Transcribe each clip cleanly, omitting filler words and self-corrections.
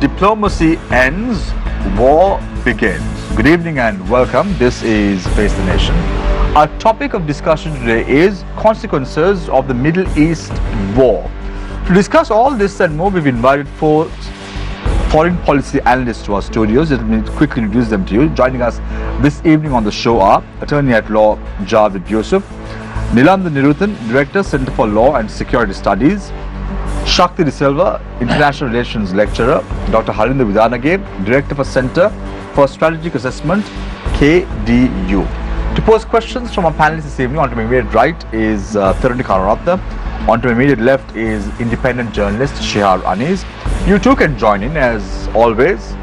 Diplomacy ends, war begins. Good evening and welcome. This is Face the Nation. Our topic of discussion today is consequences of the Middle East war. To discuss all this and more, we've invited four foreign policy analysts to our studios. Let me quickly introduce them to you. Joining us this evening on the show are Attorney at Law Javid Yusuf, Nilanthan, Director, Center for Law and Security Studies, Shakthi Silva, International Relations Lecturer, Dr. Harinda Vidanage, Director for Center for Strategic Assessment, KDU. To pose questions from our panelists this evening, on to my immediate right is Thirunni Karunaratne. On to my immediate left is independent journalist Shihar Anis. You too can join in as always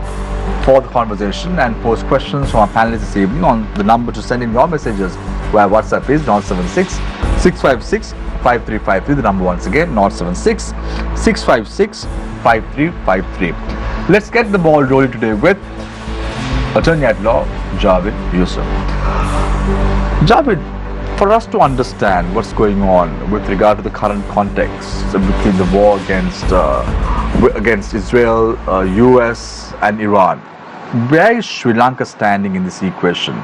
for the conversation and pose questions from our panelists this evening. On the number to send in your messages via WhatsApp is 076 656 5353. The number once again 076 656 5353. Let's get the ball rolling today with Attorney at Law Javid Yusuf. Javid, for us to understand what's going on with regard to the current context between the war against Israel, US and Iran, where is Sri Lanka standing in this equation,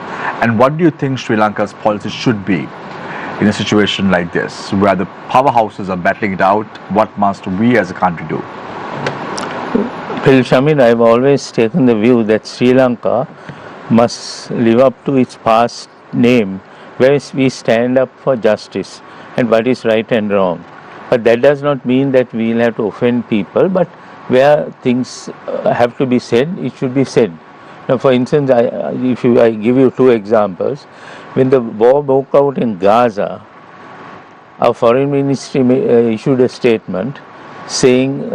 and what do you think Sri Lanka's policy should be in a situation like this, where the powerhouses are battling it out? What must we as a country do? Well, Shamir, I've always taken the view that Sri Lanka must live up to its past name, where we stand up for justice and what is right and wrong. But that does not mean that we'll have to offend people, but where things have to be said, it should be said. Now, for instance, I give you two examples. When the war broke out in Gaza, our foreign ministry issued a statement saying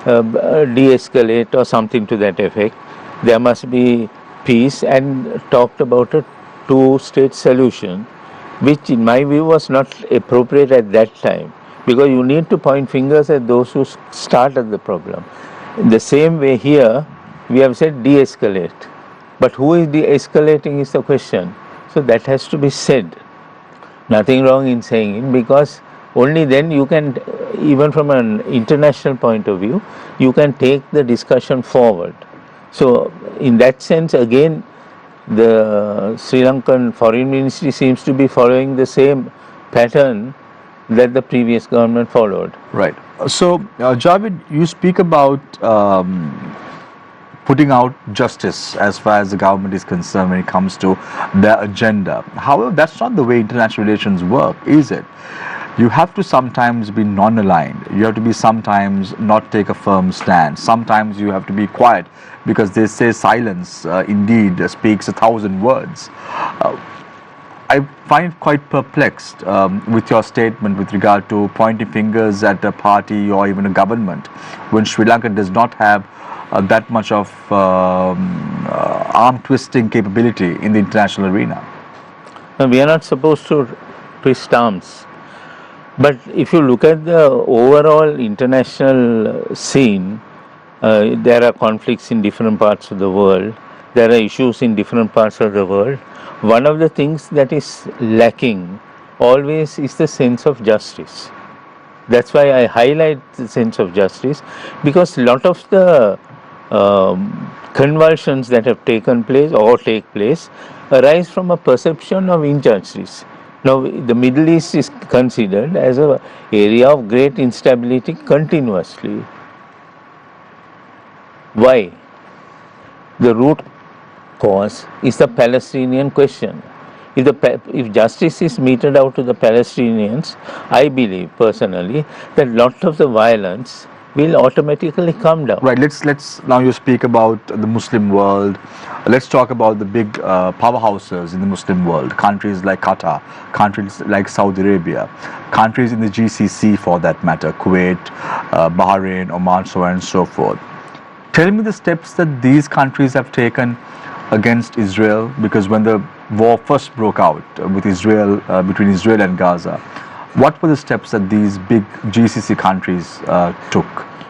de-escalate or something to that effect. There must be peace, and talked about a two-state solution, which in my view was not appropriate at that time, because you need to point fingers at those who started the problem. In the same way here, we have said de-escalate, but who is de-escalating is the question. So that has to be said. Nothing wrong in saying it, because only then you can, even from an international point of view, you can take the discussion forward. So in that sense, again, the Sri Lankan Foreign Ministry seems to be following the same pattern that the previous government followed. Right. So, Javid, you speak about putting out justice as far as the government is concerned when it comes to their agenda. However, that's not the way international relations work, is it? You have to sometimes be non-aligned. You have to be sometimes not take a firm stand. Sometimes you have to be quiet, because they say silence indeed speaks 1,000 words. I find it quite perplexed with your statement with regard to pointing fingers at a party or even a government, when Sri Lanka does not have that much of arm twisting capability in the international arena. Now, we are not supposed to twist arms. But if you look at the overall international scene, there are conflicts in different parts of the world. There are issues in different parts of the world. One of the things that is lacking always is the sense of justice. That's why I highlight the sense of justice, because a lot of the convulsions that have taken place or take place arise from a perception of injustice. Now, the Middle East is considered as an area of great instability continuously. Why? The root cause is the Palestinian question. If justice is meted out to the Palestinians, I believe personally that a lot of the violence will automatically come down. Right. Let's now you speak about the Muslim world. Let's talk about the big powerhouses in the Muslim world. Countries like Qatar, countries like Saudi Arabia, countries in the GCC for that matter, Kuwait, Bahrain, Oman, so on and so forth. Tell me the steps that these countries have taken against Israel, because when the war first broke out with Israel, between Israel and Gaza, what were the steps that these big GCC countries took?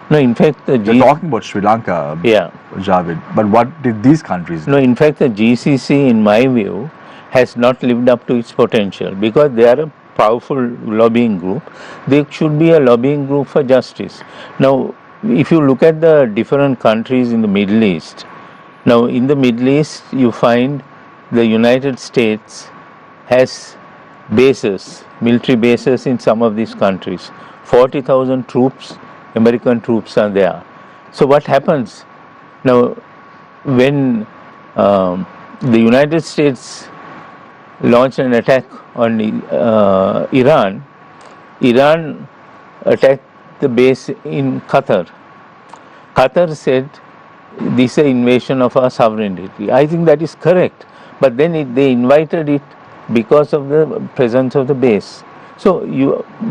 No, in fact, You're talking about Sri Lanka, yeah, Javid, but what did these countries do? No, in fact, the GCC, in my view, has not lived up to its potential, because they are a powerful lobbying group. They should be a lobbying group for justice. Now, if you look at the different countries in the Middle East, now in the Middle East you find the United States has bases, military bases in some of these countries. 40,000 troops, American troops are there. So what happens now when the United States launched an attack on Iran? Iran attacked the base in Qatar. Qatar said this is an invasion of our sovereignty. I think that is correct, but then they invited it because of the presence of the base. So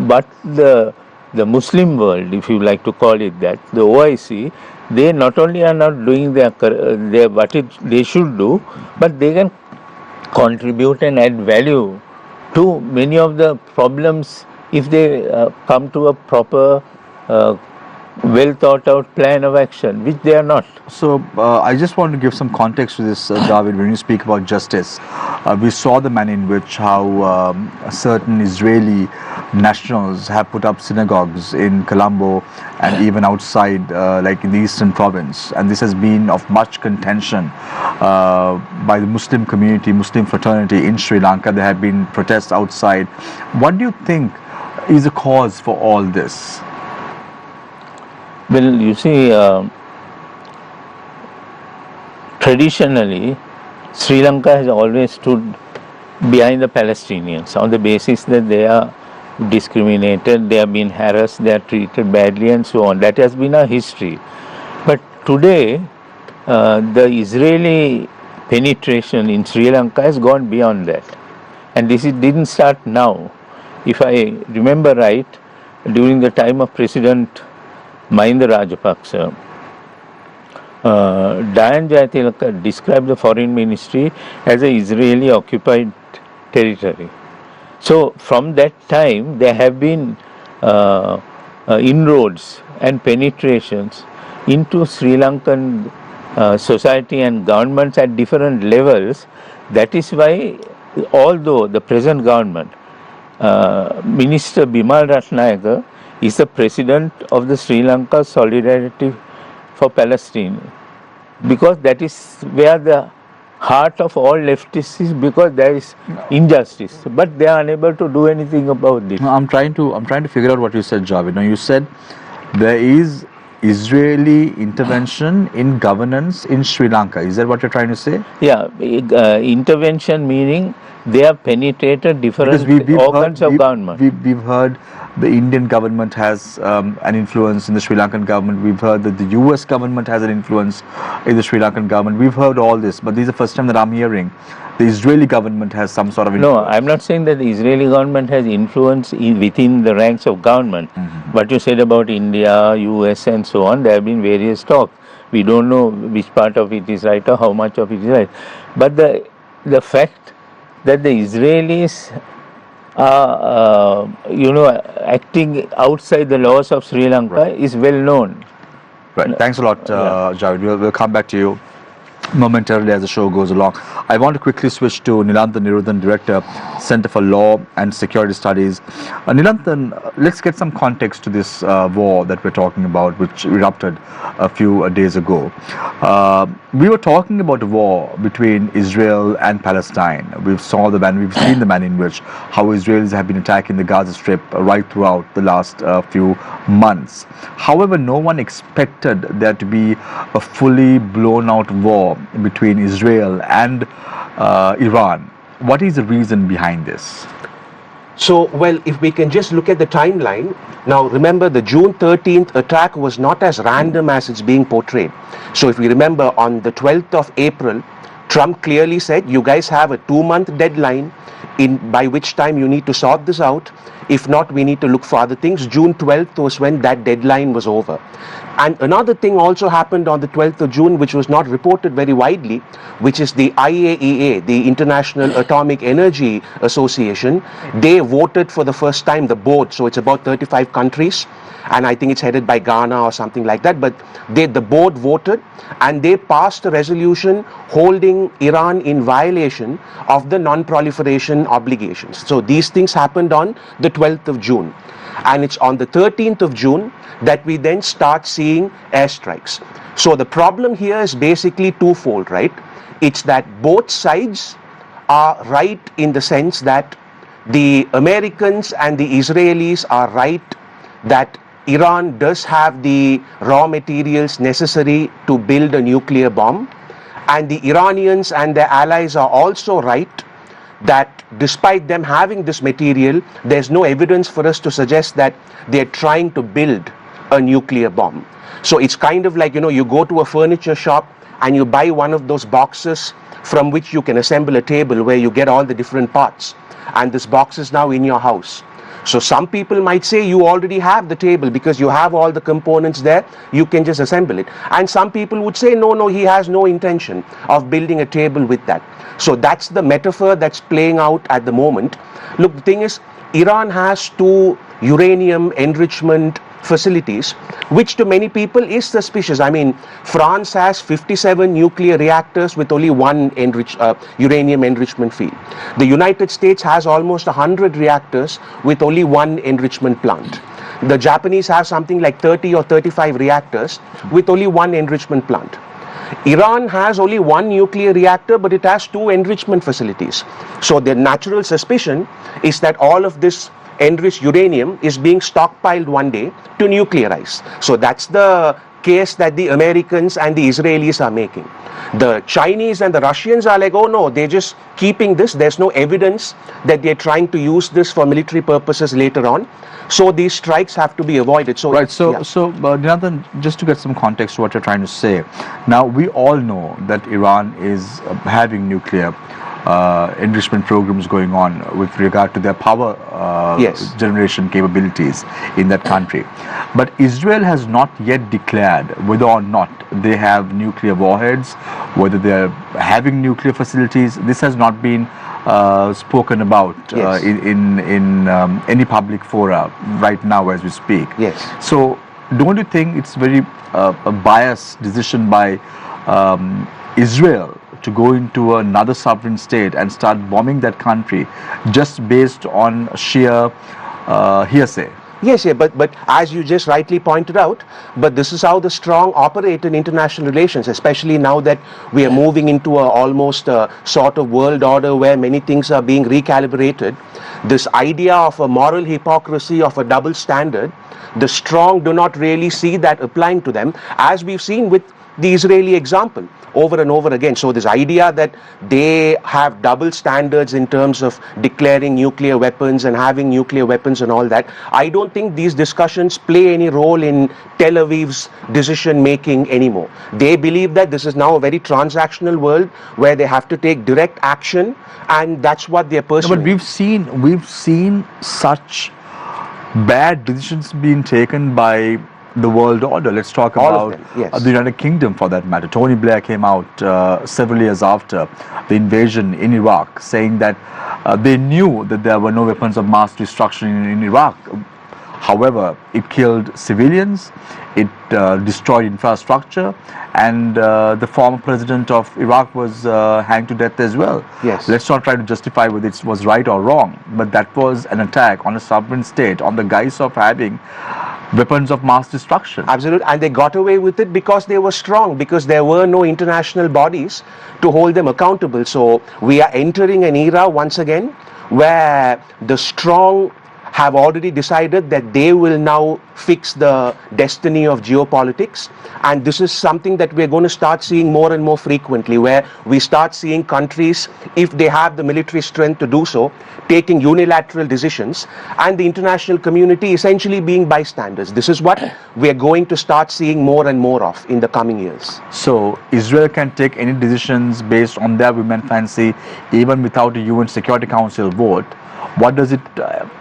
but the Muslim world, if you like to call it that, the OIC, they not only are not doing their what they should do, but they can contribute and add value to many of the problems if they come to a proper well thought out plan of action, which they are not. So I just want to give some context to this, Javid. When you speak about justice, we saw the manner in which how certain Israeli nationals have put up synagogues in Colombo and even outside, like in the eastern province, and this has been of much contention by the Muslim community, Muslim fraternity in Sri Lanka. There have been protests outside. What do you think is the cause for all this? Well, you see, traditionally, Sri Lanka has always stood behind the Palestinians on the basis that they are discriminated, they have been harassed, they are treated badly, and so on. That has been our history. But today, the Israeli penetration in Sri Lanka has gone beyond that. And this didn't start now. If I remember right, during the time of President Mahinda Rajapaksa, Dayan Jayatilaka described the foreign ministry as an Israeli occupied territory. So from that time there have been inroads and penetrations into Sri Lankan society and governments at different levels. That is why, although the present government, Minister Bimal Ratnayaka is the president of the Sri Lanka Solidarity for Palestine, because that is where the heart of all leftists is, because there is injustice, but they are unable to do anything about it. No, I'm trying to figure out what you said, Javid. Now you said there is Israeli intervention in governance in Sri Lanka. Is that what you're trying to say? Yeah, intervention meaning they have penetrated different organs of government. We've heard the Indian government has an influence in the Sri Lankan government. We've heard that the US government has an influence in the Sri Lankan government. We've heard all this, but this is the first time that I'm hearing the Israeli government has some sort of influence. No, I'm not saying that the Israeli government has influence within the ranks of government. Mm-hmm. What you said about India, US and so on, there have been various talks. We don't know which part of it is right or how much of it is right. But the fact that the Israelis are, acting outside the laws of Sri Lanka is well known. Right. Thanks a lot, Javid. We'll come back to you momentarily as the show goes along. I want to quickly switch to Nilanthan, Niruthan, Director, Center for Law and Security Studies. Nilanthan, let's get some context to this war that we're talking about, which erupted a few days ago. We were talking about a war between Israel and Palestine. We've seen the manner in which how Israelis have been attacking the Gaza Strip right throughout the last few months. However, no one expected there to be a fully blown out war between Israel and Iran. What is the reason behind this? So, well, if we can just look at the timeline, now remember the June 13th attack was not as random as it's being portrayed. So if we remember, on the 12th of April, Trump clearly said, you guys have a 2-month deadline by which time you need to sort this out. If not, we need to look for other things. June 12th was when that deadline was over. And another thing also happened on the 12th of June, which was not reported very widely, which is the IAEA, the International Atomic Energy Association. They voted for the first time, the board, so it's about 35 countries, and I think it's headed by Ghana or something like that, but the board voted and they passed a resolution holding Iran in violation of the non-proliferation obligations. So these things happened on the 12th of June. And it's on the 13th of June that we then start seeing airstrikes. So the problem here is basically twofold, right? It's that both sides are right in the sense that the Americans and the Israelis are right that Iran does have the raw materials necessary to build a nuclear bomb, and the Iranians and their allies are also right that despite them having this material, there's no evidence for us to suggest that they're trying to build a nuclear bomb. So it's kind of like, you go to a furniture shop and you buy one of those boxes from which you can assemble a table where you get all the different parts, and this box is now in your house. So some people might say you already have the table because you have all the components there, you can just assemble it. And some people would say, no, he has no intention of building a table with that. So that's the metaphor that's playing out at the moment. Look, the thing is, Iran has 2 uranium enrichment facilities, which to many people is suspicious. I mean, France has 57 nuclear reactors with only 1 uranium enrichment field. The United States has almost 100 reactors with only 1 enrichment plant. The Japanese have something like 30 or 35 reactors with only 1 enrichment plant. Iran has only 1 nuclear reactor, but it has 2 enrichment facilities. So the natural suspicion is that all of this enriched uranium is being stockpiled one day to nuclearize. So that's the case that the Americans and the Israelis are making. The Chinese and the Russians are like, oh no, they're just keeping this. There's no evidence that they're trying to use this for military purposes later on. So these strikes have to be avoided. So right. So Nilanthan, just to get some context to what you're trying to say. Now, we all know that Iran is having nuclear enrichment programs going on with regard to their power generation capabilities in that country. But Israel has not yet declared whether or not they have nuclear warheads, whether they're having nuclear facilities. This has not been spoken about in any public fora right now as we speak. Yes. So don't you think it's very a biased decision by Israel to go into another sovereign state and start bombing that country just based on sheer hearsay? Yes, but as you just rightly pointed out, but this is how the strong operate in international relations, especially now that we are moving into almost a sort of world order where many things are being recalibrated. This idea of a moral hypocrisy, of a double standard, the strong do not really see that applying to them, as we've seen with the Israeli example over and over again. So this idea that they have double standards in terms of declaring nuclear weapons and having nuclear weapons and all that, I don't think these discussions play any role in Tel Aviv's decision making anymore. They believe that this is now a very transactional world where they have to take direct action, and that's what they're pursuing. No, but we've seen such bad decisions being taken by the world order. Let's talk about the United Kingdom for that matter. Tony Blair came out several years after the invasion in Iraq saying that they knew that there were no weapons of mass destruction in Iraq. However, it killed civilians, it destroyed infrastructure, and the former president of Iraq was hanged to death as well. Yes. Let's not try to justify whether it was right or wrong, but that was an attack on a sovereign state on the guise of having weapons of mass destruction. Absolutely, and they got away with it because they were strong, because there were no international bodies to hold them accountable. So we are entering an era once again where the strong have already decided that they will now fix the destiny of geopolitics, and this is something that we're going to start seeing more and more frequently, where we start seeing countries, if they have the military strength to do so, taking unilateral decisions, and the international community essentially being bystanders. This is what we're going to start seeing more and more of in the coming years. So Israel can take any decisions based on their women fancy, even without a UN Security Council vote. What does it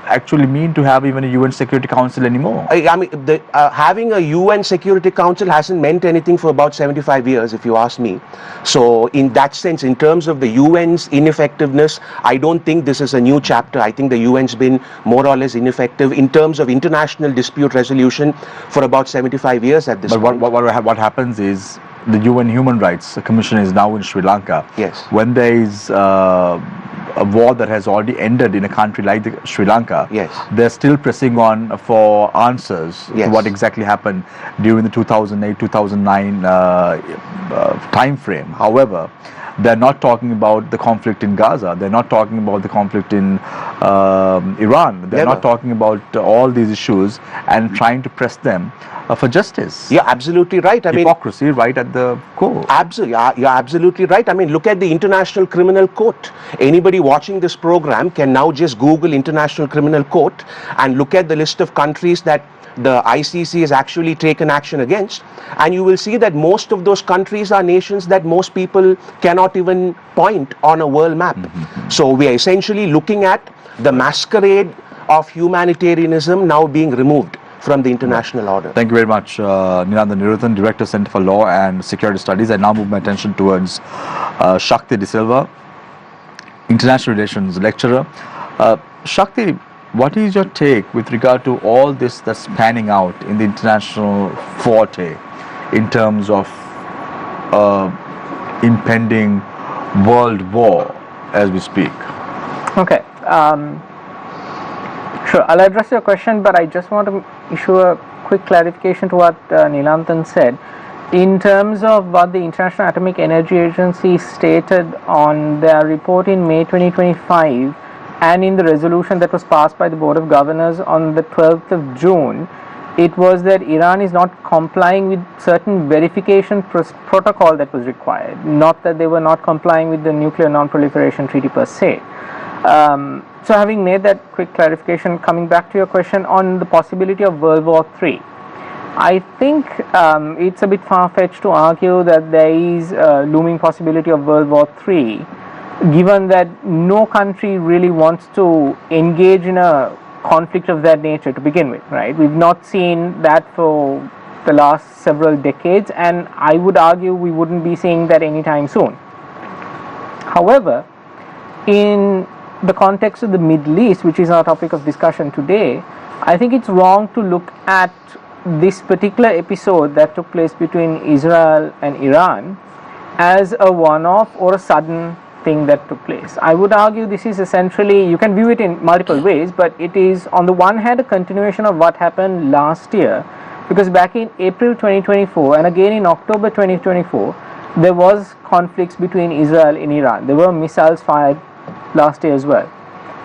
actually mean to have even a UN Security Council anymore? I mean, having a UN Security Council hasn't meant anything for about 75 years, if you ask me. So in that sense, in terms of the UN's ineffectiveness, I don't think this is a new chapter. I think the UN's been more or less ineffective in terms of international dispute resolution for about 75 years at this point. But what happens is the UN Human Rights Commission is now in Sri Lanka. Yes. When there is a war that has already ended in a country like Sri Lanka, Yes. they're still pressing on for answers to Yes. what exactly happened during the 2008-2009 time frame. However, they're not talking about the conflict in Gaza. They're not talking about the conflict in Iran. They're Never. not talking about all these issues and trying to press them for justice. You're absolutely right. I mean, Hypocrisy right at the core. absolutely, you're absolutely right. I mean, look at the International Criminal Court. Anybody watching this program can now just Google International Criminal Court and look at the list of countries that the ICC has actually taken action against, and you will see that most of those countries are nations that most people cannot even point on a world map. So we are essentially looking at the masquerade of humanitarianism now being removed from the international order. Thank you very much, Nilanthan Niruthan, Director, Center for Law and Security Studies. I now move my attention towards Shakthi de Silva, International Relations Lecturer. Shakthi, what is your take with regard to all this that's panning out in the international forte in terms of impending world war as we speak? Okay. Sure, I'll address your question, but I just want to issue a quick clarification to what Nilanthan said. In terms of what the International Atomic Energy Agency stated on their report in May 2025 and in the resolution that was passed by the Board of Governors on the 12th of June, it was that Iran is not complying with certain verification protocol that was required, not that they were not complying with the Nuclear Non-Proliferation Treaty per se. So having made that quick clarification, coming back to your question on the possibility of World War III, I think it's a bit far-fetched to argue that there is a looming possibility of World War III, given that no country really wants to engage in a conflict of that nature to begin with, right? We've not seen that for the last several decades, and I would argue we wouldn't be seeing that anytime soon. However, in the context of the Middle East, which is our topic of discussion today, I think it's wrong to look at this particular episode that took place between Israel and Iran as a one-off or a sudden thing that took place. I would argue this is essentially, you can view it in multiple ways, but it is on the one hand a continuation of what happened last year, because back in April 2024 and again in October 2024, there was conflicts between Israel and Iran. There were missiles fired last year as well.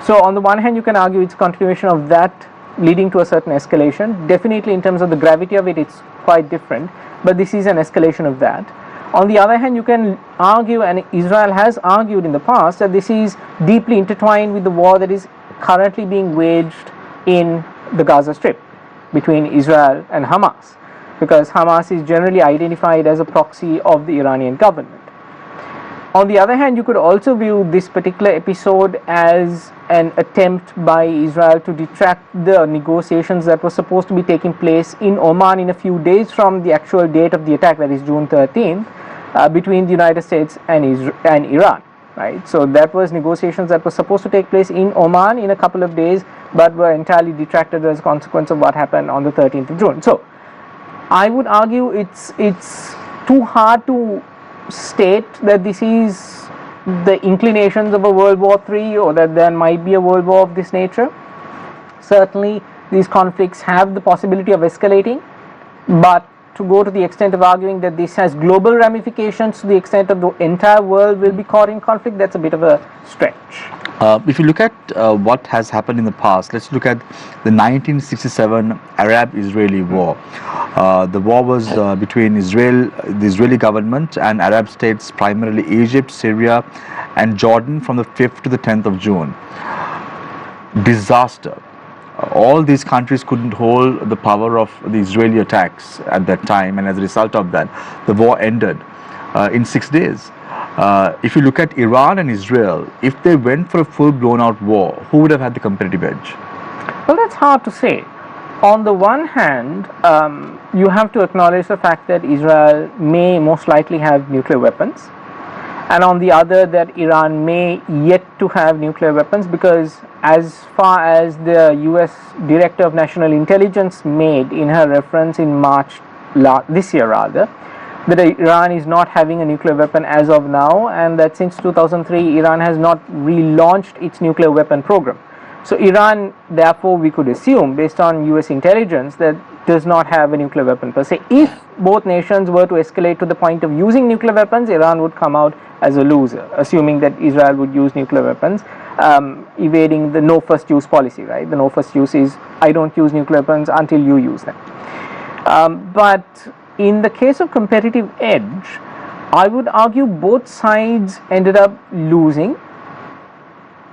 So on the one hand, you can argue it's a continuation of that leading to a certain escalation. Definitely in terms of the gravity of it, it's quite different, but this is an escalation of that. On the other hand, you can argue, and Israel has argued in the past, that this is deeply intertwined with the war that is currently being waged in the Gaza Strip between Israel and Hamas, because Hamas is generally identified as a proxy of the Iranian government. On the other hand, you could also view this particular episode as an attempt by Israel to detract the negotiations that were supposed to be taking place in Oman in a few days from the actual date of the attack, that is June 13th, between the United States and Iran. Right? So that was negotiations that were supposed to take place in Oman in a couple of days, but were entirely detracted as a consequence of what happened on the 13th of June. So I would argue it's too hard to state that this is the inclinations of a World War III or that there might be a world war of this nature. Certainly these conflicts have the possibility of escalating, but to go to the extent of arguing that this has global ramifications to the extent of the entire world will be caught in conflict, that's a bit of a stretch. If you look at what has happened in the past, let's look at the 1967 Arab-Israeli war. The war was between the Israeli government and Arab states, primarily Egypt, Syria and Jordan, from the 5th to the 10th of June. Disaster. All these countries couldn't hold the power of the Israeli attacks at that time, and as a result of that, the war ended in 6 days. If you look at Iran and Israel, if they went for a full-blown out war, who would have had the competitive edge? Well, that's hard to say. On the one hand, you have to acknowledge the fact that Israel may most likely have nuclear weapons, and on the other that Iran may yet to have nuclear weapons, because as far as the US Director of National Intelligence made in her reference in March this year rather, that Iran is not having a nuclear weapon as of now, and that since 2003 Iran has not relaunched its nuclear weapon program. So Iran, therefore, we could assume, based on US intelligence, that does not have a nuclear weapon per se. If both nations were to escalate to the point of using nuclear weapons, Iran would come out as a loser, assuming that Israel would use nuclear weapons, evading the no first use policy, right? The no first use is, I don't use nuclear weapons until you use them. But in the case of competitive edge, I would argue both sides ended up losing.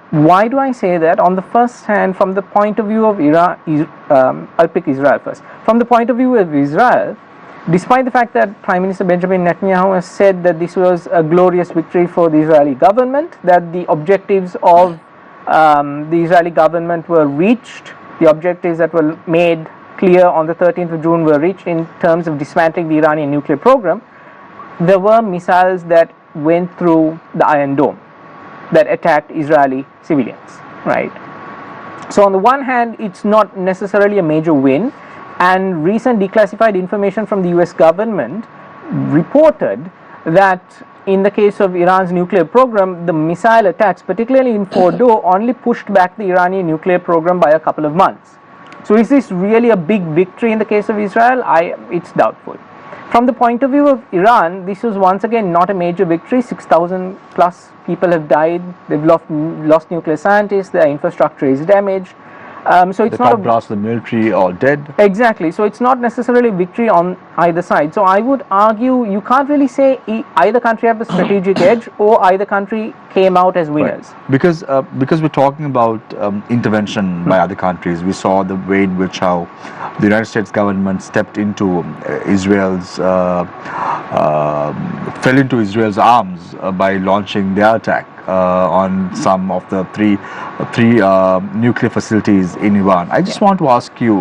Why do I say that? On the first hand, from the point of view of Iran, I'll pick Israel first. From the point of view of Israel, despite the fact that Prime Minister Benjamin Netanyahu has said that this was a glorious victory for the Israeli government, that the objectives of the Israeli government were reached, the objectives that were made clear on the 13th of June were reached in terms of dismantling the Iranian nuclear program, there were missiles that went through the Iron Dome that attacked Israeli civilians, right? So on the one hand, it's not necessarily a major win, and recent declassified information from the US government reported that in the case of Iran's nuclear program, the missile attacks, particularly in Fordow, only pushed back the Iranian nuclear program by a couple of months. So is this really a big victory in the case of Israel? It's doubtful. From the point of view of Iran, this was once again not a major victory. 6,000 plus people have died. They've lost nuclear scientists. Their infrastructure is damaged. So it's the not top brass of the military all dead. Exactly. So it's not necessarily victory on either side. So I would argue you can't really say either country have a strategic edge or either country came out as winners. Right. Because we're talking about intervention by other countries. We saw the way in which how the United States government stepped into Israel's fell into Israel's arms by launching their attack on some of the three nuclear facilities in Iran. I just want to ask you,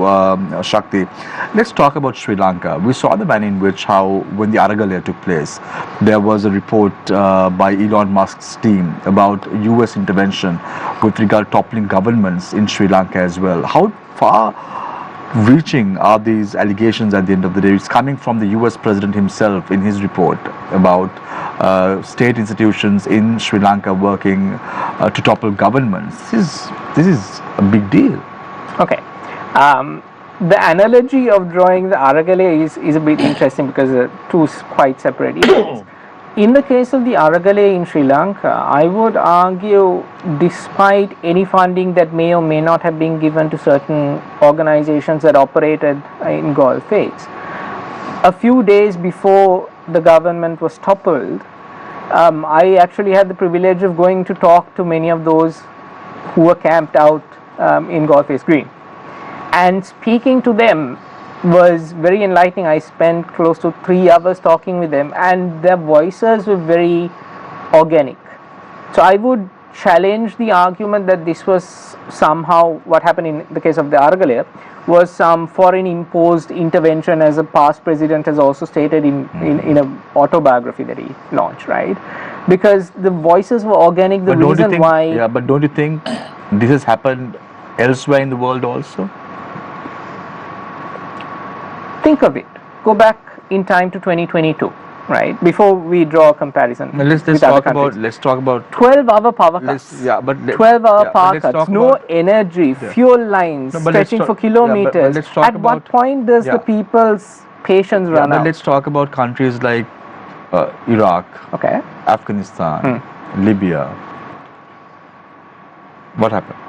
Shakthi, let's talk about Sri Lanka. We saw the manner in which how when the Aragalaya took place, there was a report by Elon Musk's team about US intervention with regard to toppling governments in Sri Lanka as well. How far reaching are these allegations at the end of the day? It's coming from the US president himself in his report about state institutions in Sri Lanka working to topple governments. This is a big deal. Okay. The analogy of drawing the Aragalaya is a bit interesting because they're two quite separate events. In the case of the Aragalaya in Sri Lanka, I would argue, despite any funding that may or may not have been given to certain organizations that operated in Gulf states, a few days before the government was toppled, I actually had the privilege of going to talk to many of those who were camped out in Gulf Face Green. And speaking to them was very enlightening. I spent close to 3 hours talking with them, and their voices were very organic. So I would challenge the argument that this was somehow what happened in the case of the Aragalaya was some foreign imposed intervention, as a past president has also stated in an autobiography that he launched, right? Because the voices were organic. The reason why... Yeah, but don't you think this has happened elsewhere in the world also? Think of it. Go back in time to 2022, right? Before we draw a comparison. Let's talk about 12-hour power cuts. 12-hour power cuts. No energy, fuel lines stretching for kilometers. At what point does the people's patience run out? But let's talk about countries like Iraq, Afghanistan, Libya. What happened?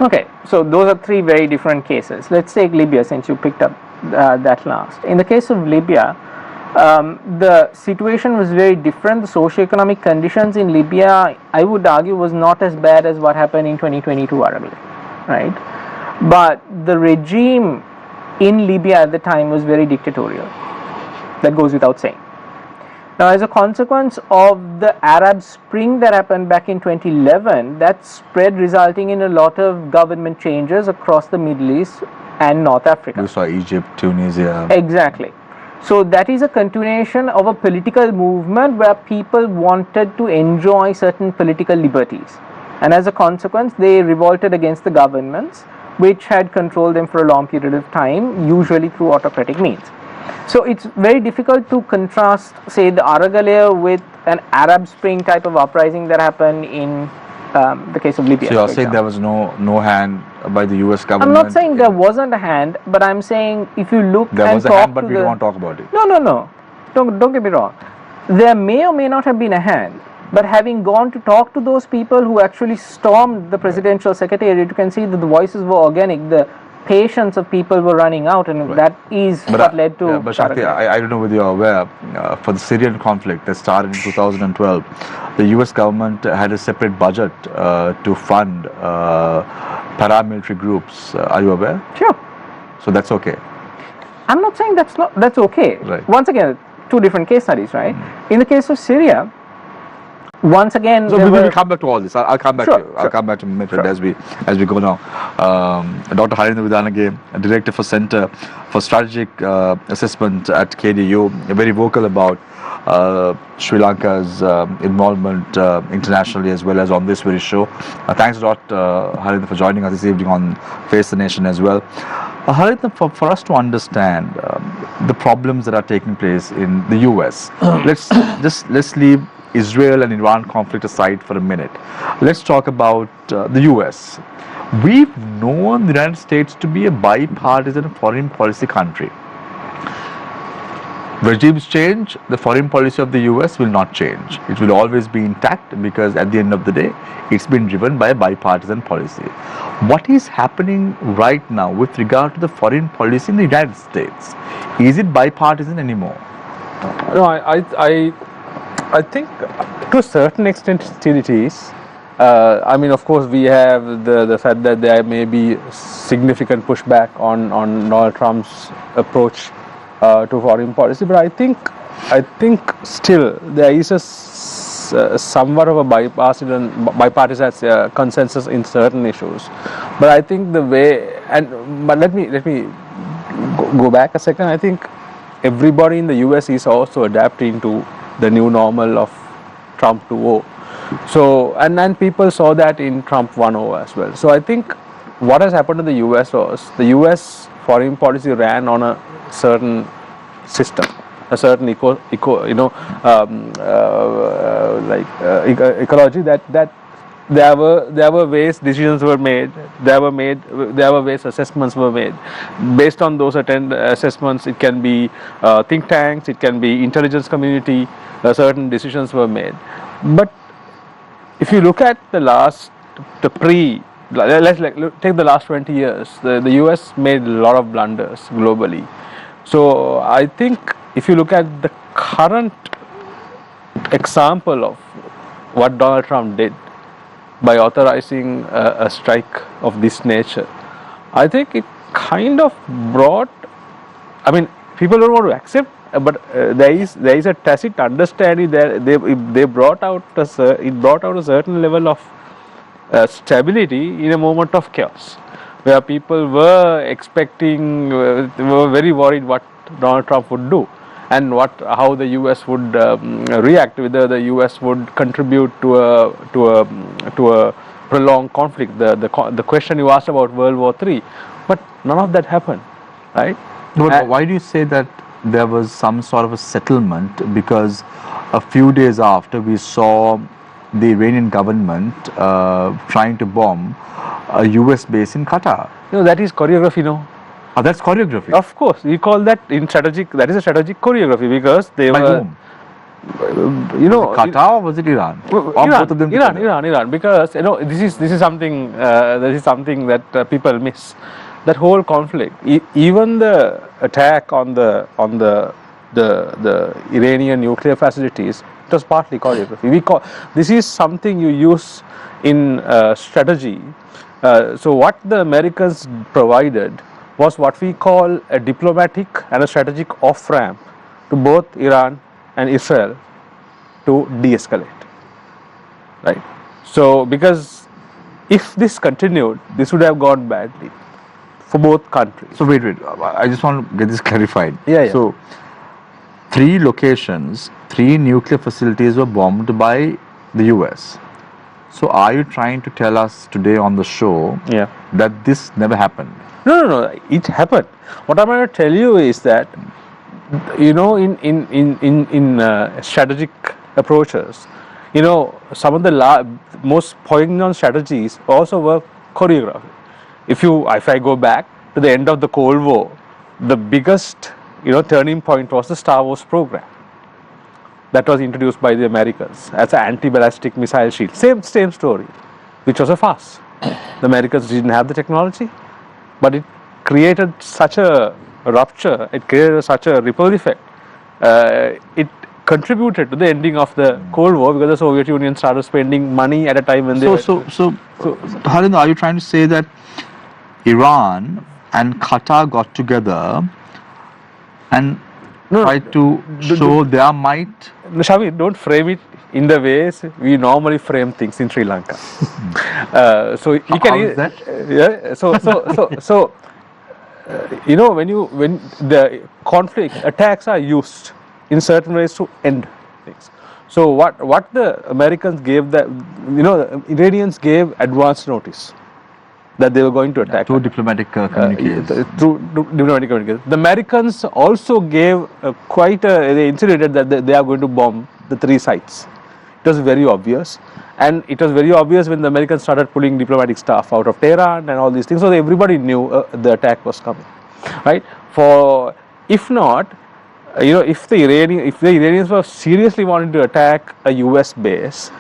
Okay, so those are 3 very different cases. Let's take Libya, since you picked up that last. In the case of Libya, the situation was very different. The socio-economic conditions in Libya, I would argue, was not as bad as what happened in 2022 Aragalaya, right? But the regime in Libya at the time was very dictatorial. That goes without saying. Now, as a consequence of the Arab Spring that happened back in 2011, that spread, resulting in a lot of government changes across the Middle East and North Africa. We saw Egypt, Tunisia. Exactly. So that is a continuation of a political movement where people wanted to enjoy certain political liberties. And as a consequence, they revolted against the governments which had controlled them for a long period of time, usually through autocratic means. So it's very difficult to contrast, say, the Aragalaya with an Arab Spring type of uprising that happened in the case of Libya. So you're saying there was no hand by the US I'm government? not saying there wasn't a hand, but I'm saying if you look there and was a talk hand, but to we don't want to talk about it. No. Don't get me wrong. There may or may not have been a hand, but having gone to talk to those people who actually stormed the presidential secretariat, you can see that the voices were organic. The patience of people were running out, and that is what led to. But Shakthi, I don't know whether you're aware, for the Syrian conflict that started in 2012, the US government had a separate budget to fund paramilitary groups. Are you aware? Sure. So that's okay. I'm not saying that's okay. Right. Once again, two different case studies, right? In the case of Syria, once again, so we will come back to all this. I'll come back to you. Sure. I'll come back to Mithra as we go now. Dr. Harinda Vidanage, Director for Center for Strategic Assessment at KDU, very vocal about Sri Lanka's involvement internationally as well as on this very show. Thanks a lot, Harinda, for joining us this evening on Face the Nation as well. Harinda, for us to understand the problems that are taking place in the US, let's leave Israel and Iran conflict aside for a minute. Let's talk about the US. We've known the United States to be a bipartisan foreign policy country. Regimes change, the foreign policy of the US will not change. It will always be intact because at the end of the day, it's been driven by a bipartisan policy. What is happening right now with regard to the foreign policy in the United States? Is it bipartisan anymore? No, I think to a certain extent still it is. I mean, of course, we have the fact that there may be significant pushback on Donald Trump's approach to foreign policy, but I think still there is a somewhat of a bipartisan consensus in certain issues. But I think the way but let me go back a second. I think everybody in the US is also adapting to the new normal of Trump 2.0. So and people saw that in Trump 1.0 as well. So I think what has happened to the US was the US foreign policy ran on a certain system, a certain ecology that there were ways decisions were made, there were ways assessments were made. Based on those assessments, it can be think tanks, it can be intelligence community, certain decisions were made. But if you look at let's take the last 20 years, the US made a lot of blunders globally. So I think if you look at the current example of what Donald Trump did by authorizing a strike of this nature, I think it kind of brought, I mean, people don't want to accept, but there is a tacit understanding that it brought out a certain level of stability in a moment of chaos, where people were expecting, were very worried what Donald Trump would do and how the US would react, whether the US would contribute to a prolonged conflict. The question you asked about World War III, but none of that happened, right? But why do you say that there was some sort of a settlement? Because a few days after, we saw the Iranian government trying to bomb a US base in Qatar. That is choreography, no? Oh, that's choreography. Of course, we call that that is a strategic choreography because they By were. whom? Qatar or was it Iran? Both of them. Iran. Because this is something that people miss. That whole conflict, even the attack on the Iranian nuclear facilities, it was partly choreography. This is something you use in strategy. So what the Americans provided was what we call a diplomatic and a strategic off-ramp to both Iran and Israel to de-escalate, right? So because if this continued, this would have gone badly for both countries. So wait, I just want to get this clarified. Yeah. So 3 locations, 3 nuclear facilities were bombed by the US. So are you trying to tell us today on the show that this never happened? No, it happened. What I'm going to tell you is that you know, in strategic approaches, you know, some of the most poignant strategies also were choreography. If I go back to the end of the Cold War, the biggest, you know, turning point was the Star Wars program that was introduced by the Americans as an anti-ballistic missile shield. Same story, which was a farce. The Americans didn't have the technology, but it created such a rupture, it created such a ripple effect. It contributed to the ending of the Cold War because the Soviet Union started spending money at a time when they So, Harinda, are you trying to say that Iran and Qatar got together and tried to show their might? Javid, don't frame it in the ways we normally frame things in Sri Lanka. So you can. How is that? Yeah. So you know, when the conflict attacks are used in certain ways to end things. So what the Americans gave, that, you know, the Iranians gave advance notice that they were going to attack. Through diplomatic communiques. Through diplomatic communiques. The Americans also gave they insinuated that they are going to bomb the 3 sites. It was very obvious, and it was very obvious when the Americans started pulling diplomatic staff out of Tehran and all these things. So everybody knew the attack was coming, right? For if not, you know, if the Iranians were seriously wanting to attack a US base,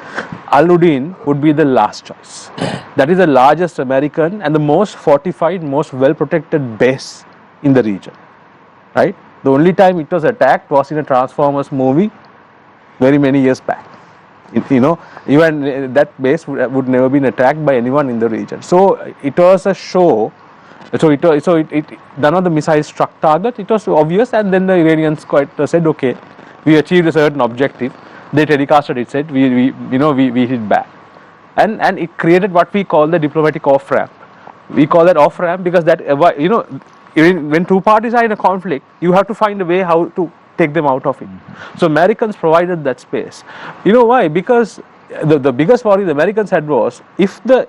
Al-Uddin would be the last choice. That is the largest American and the most fortified, most well protected base in the region, right? The only time it was attacked was in a Transformers movie very many years back. You know, even that base would never been attacked by anyone in the region. So it was a show. So none of the missiles struck target. It was obvious, and then the Iranians said, okay, we achieved a certain objective. They telecasted it, said we hit back, and it created what we call the diplomatic off ramp. We call that off ramp because that, you know, when 2 parties are in a conflict, you have to find a way how to take them out of it. So Americans provided that space. You know why? Because the biggest worry the Americans had was, if the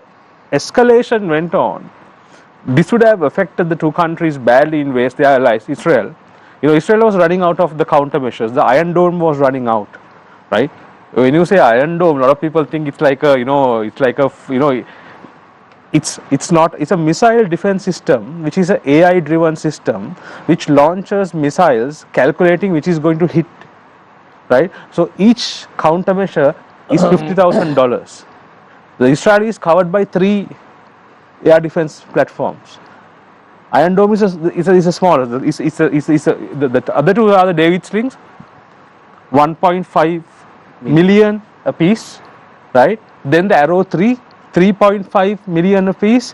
escalation went on, this would have affected the 2 countries badly in ways they are allies. Israel, you know, Israel was running out of the countermeasures. The Iron Dome was running out, right? When you say Iron Dome, a lot of people think it's like a, it's not. It's a missile defense system, which is an AI-driven system, which launches missiles calculating which is going to hit, right? So each countermeasure is $50,000. The Israel is covered by 3 air defense platforms. Iron Dome is a smaller. The other 2 are the David slings, 1.5 million a piece, right? Then the Arrow 3, 3.5 million a piece.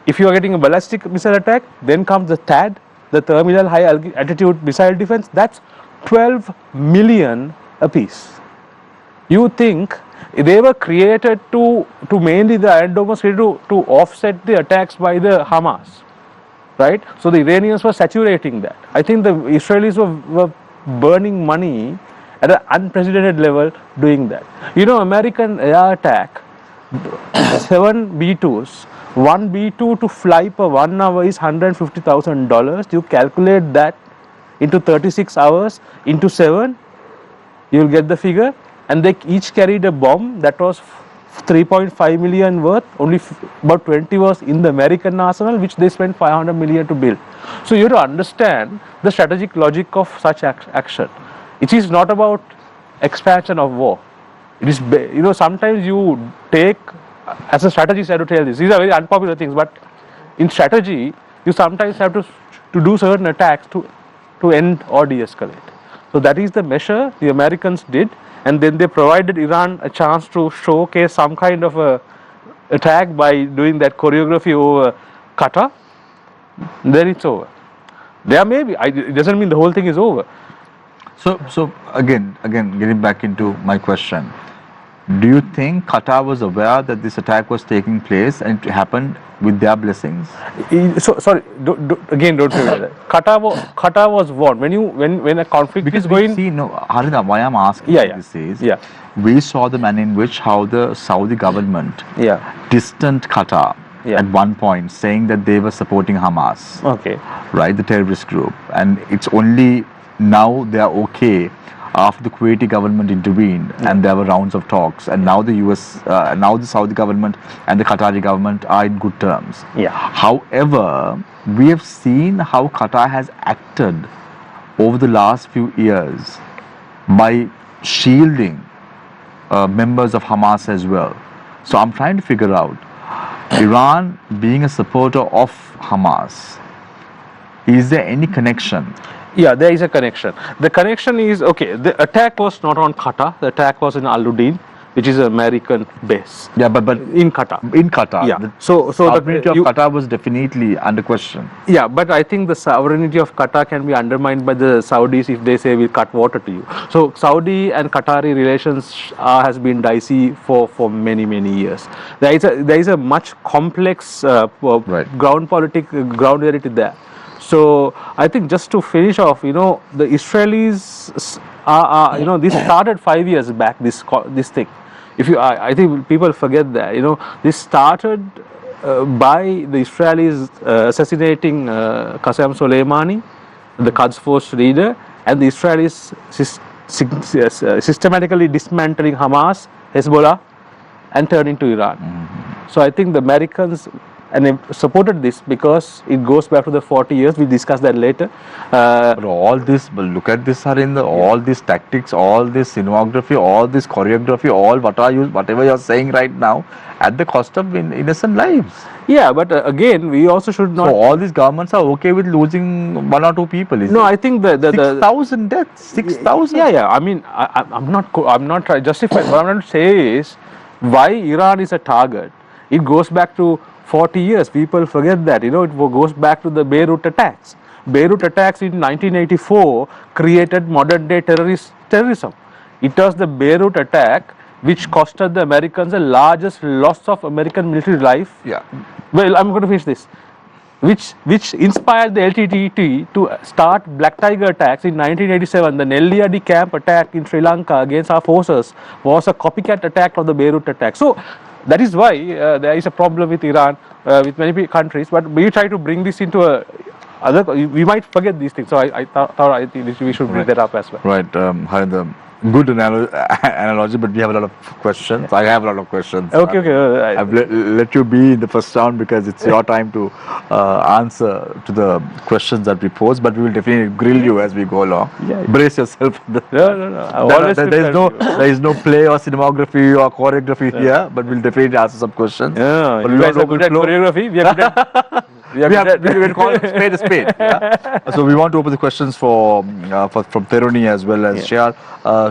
If you are getting a ballistic missile attack, then comes the THAAD, the Terminal High Altitude Missile Defense. That's 12 million a piece. You think they were created to mainly the Iron Dome was created to offset the attacks by the Hamas, right? So the Iranians were saturating that. I think the Israelis were burning money at an unprecedented level doing that. You know, American air attack, 7 B-2s, 1 B-2 to fly per 1 hour is $150,000. You calculate that into 36 hours into 7, you will get the figure. And they each carried a bomb that was 3.5 million worth. Only about 20 was in the American arsenal, which they spent 500 million to build. So you have to understand the strategic logic of such action. It is not about expansion of war. It is, you know, sometimes you take, as a strategist, I have to tell this. These are very unpopular things, but in strategy, you sometimes have to do certain attacks to end or de-escalate. So that is the measure the Americans did. And then they provided Iran a chance to showcase some kind of a attack by doing that choreography over Qatar. Then it's over. There may be, it doesn't mean the whole thing is over. So again, getting back into my question, do you think Qatar was aware that this attack was taking place and it happened with their blessings? So sorry, don't say that. Qatar was warned when a conflict Because is going. see, no, Harinda, why I'm asking this is, we saw the manner in which how the Saudi government distanced Qatar at one point, saying that they were supporting Hamas, Okay. right, the terrorist group, and it's only now they are okay after the Kuwaiti government intervened and there were rounds of talks, and now the now the Saudi government and the Qatari government are in good terms. Yeah. However, we have seen how Qatar has acted over the last few years by shielding members of Hamas as well. So I'm trying to figure out, Iran being a supporter of Hamas, is there any connection? Yeah, there is a connection. The connection is, okay, the attack was not on Qatar, the attack was in Al-Udeid, which is an American base. Yeah, but In Qatar. in Qatar, Yeah. the So the sovereignty of Qatar was definitely under question. Yeah, but I think the sovereignty of Qatar can be undermined by the Saudis if they say we'll cut water to you. So Saudi and Qatari relations has been dicey for many years. There is a much complex Right. ground reality there. So I think just to finish off, the Israelis are this started 5 years back. This thing, I think people forget that. This started by the Israelis assassinating Qasem Soleimani, the Quds Force leader, and the Israelis systematically dismantling Hamas, Hezbollah, and turning to Iran. So I think the Americans and they supported this because it goes back to the 40 years. We'll discuss that later. But all this, but look at this, Harinda, all these tactics, all this cinematography, all this choreography, whatever you're saying right now, at the cost of innocent lives. Yeah, but again, we also should not. So all these governments are okay with losing 1 or 2 people. No, I think the 6,000 deaths. 6,000. Yeah. I mean, I'm not trying to justify. What I'm trying to say is why Iran is a target. It goes back to 40 years. People forget that. It goes back to the Beirut attacks. Beirut attacks in 1984 created modern day terrorism. It was the Beirut attack which costed the Americans the largest loss of American military life. Yeah. Well, I'm going to finish this. Which inspired the LTTE to start Black Tiger attacks in 1987. The Nelliyadi camp attack in Sri Lanka against our forces was a copycat attack of the Beirut attack. So that is why there is a problem with Iran, with many countries. But we try to bring this into we might forget these things. So I think we should bring that up as well. Right, Harinda. Good analogy, but we have a lot of questions. I have a lot of questions. Okay. I've let you be in the first round because it's your time to answer to the questions that we pose, but we will definitely grill you as we go along. Yeah. Brace yourself. No. There is no play or cinematography or choreography here, but we'll definitely answer some questions. Yeah, But you we guys want are good at choreography. We are good at. we will call it spade a spade. Yeah? So we want to open the questions from Theruni as well as Share.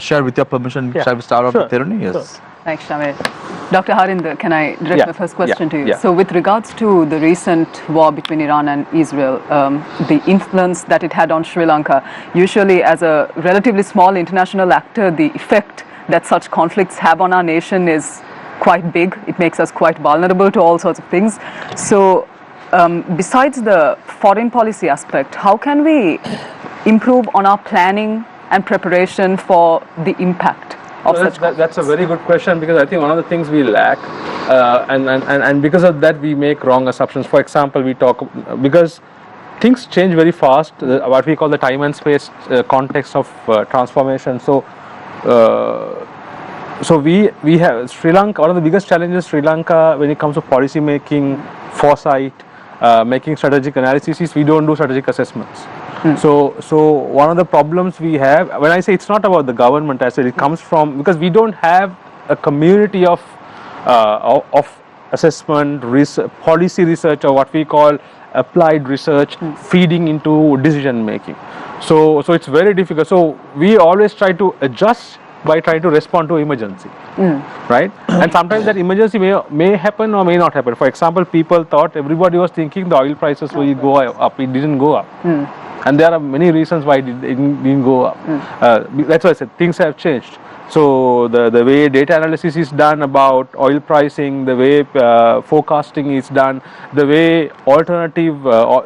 Share, with your permission, shall we start off with Theruni? Yes. Sure. Thanks, Javid. Dr. Harinda, can I direct the first question to you? Yeah. So with regards to the recent war between Iran and Israel, the influence that it had on Sri Lanka, usually as a relatively small international actor, the effect that such conflicts have on our nation is quite big. It makes us quite vulnerable to all sorts of things. So besides the foreign policy aspect, how can we improve on our planning and preparation for the impact of such conflicts? That's a very good question, because I think one of the things we lack, and because of that we make wrong assumptions. For example, because things change very fast, what we call the time and space context of transformation. So we have Sri Lanka. One of the biggest challenges Sri Lanka when it comes to policy making, foresight, making strategic analysis is we don't do strategic assessments. So one of the problems we have, when I say it's not about the government as well, it comes from because we don't have a community of assessment, policy research, or what we call applied research feeding into decision making. So it's very difficult. So we always try to adjust by trying to respond to emergency, right? And sometimes that emergency may happen or may not happen. For example, everybody was thinking the oil prices will go up. It didn't go up. And there are many reasons why it didn't go up. That's why I said things have changed. So the way data analysis is done about oil pricing, the way forecasting is done, the way alternative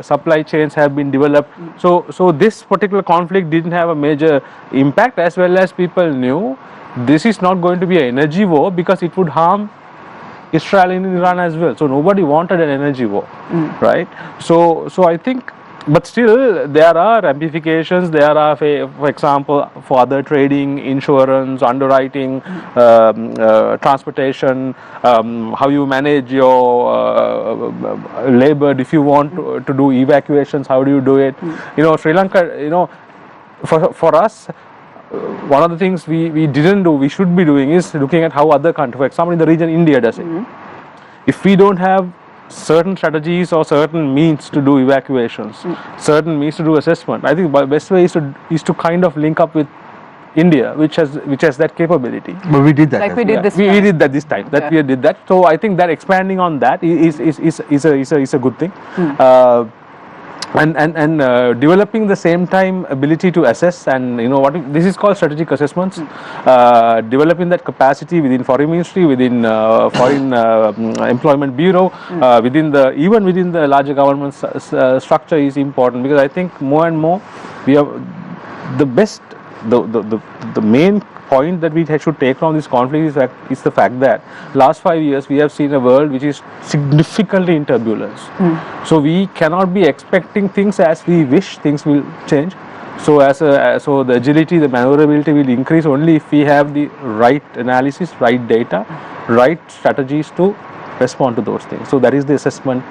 supply chains have been developed. So this particular conflict didn't have a major impact, as well as people knew this is not going to be an energy war because it would harm Israel and Iran as well. So nobody wanted an energy war, right? So I think but still there are ramifications. There are, for example, for other trading, insurance, underwriting, transportation, how you manage your labor. If you want to do evacuations, how do you do it? Sri Lanka, for us, one of the things we didn't do, we should be doing, is looking at how other countries, for example, in the region, India does it. If we don't have certain strategies or certain means to do evacuations, certain means to do assessment, I think the best way is to kind of link up with India, which has that capability. But we did that. Like we did this We time. did that this time. We did that. So I think that expanding on that is a good thing. And developing the same time ability to assess, and this is called strategic assessments. Developing that capacity within Foreign Ministry, within Foreign Employment Bureau, within the larger government structure is important, because I think more and more we have the main point that we should take from this conflict is the fact that last 5 years we have seen a world which is significantly in turbulence. So we cannot be expecting things as we wish things will change. So so the agility, the maneuverability will increase only if we have the right analysis, right data, right strategies to respond to those things. So that is the assessment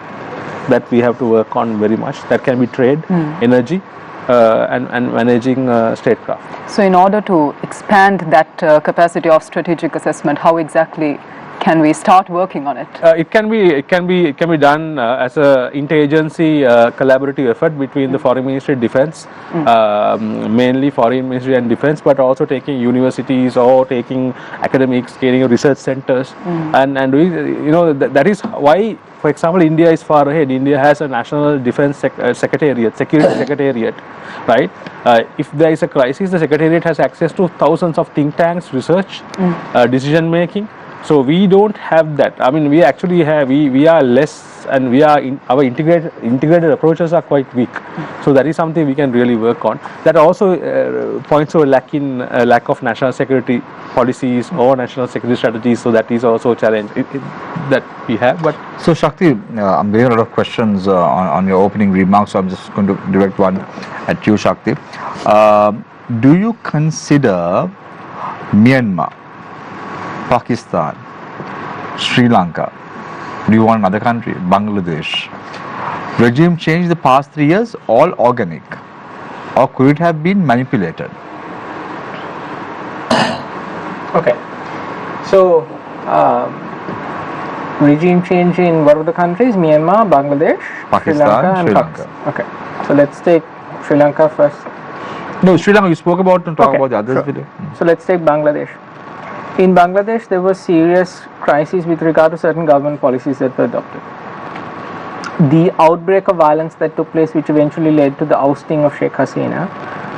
that we have to work on very much. That can be trade, energy, and managing statecraft. So in order to expand that capacity of strategic assessment, how exactly can we start working on it? It can be done as a interagency collaborative effort between the Foreign Ministry, Defence, mainly Foreign Ministry and Defence, but also taking universities or taking academics, scaling research centres, and doing, that is why, for example, India is far ahead. India has a national defence secretariat, security secretariat, right? If there is a crisis, the secretariat has access to thousands of think tanks, research, decision making. So we don't have that. I mean, we actually have, we are less, and our integrated approaches are quite weak. So that is something we can really work on. That also points to a lack of national security policies or national security strategies. So that is also a challenge that we have. But So Shakti, I'm getting a lot of questions on your opening remarks, so I'm just going to direct one at you, Shakti. Do you consider Myanmar, Pakistan, Sri Lanka, do you want another country, Bangladesh, regime change the past 3 years all organic, or could it have been manipulated? Okay, so regime change in what are the countries? Myanmar, Bangladesh, Pakistan, Sri Lanka. Okay, so let's take Sri Lanka first. No, Sri Lanka you spoke about, and talk Okay, about the others. sure. So let's take Bangladesh. In Bangladesh, there was serious crisis with regard to certain government policies that were adopted. The outbreak of violence that took place, which eventually led to the ousting of Sheikh Hasina,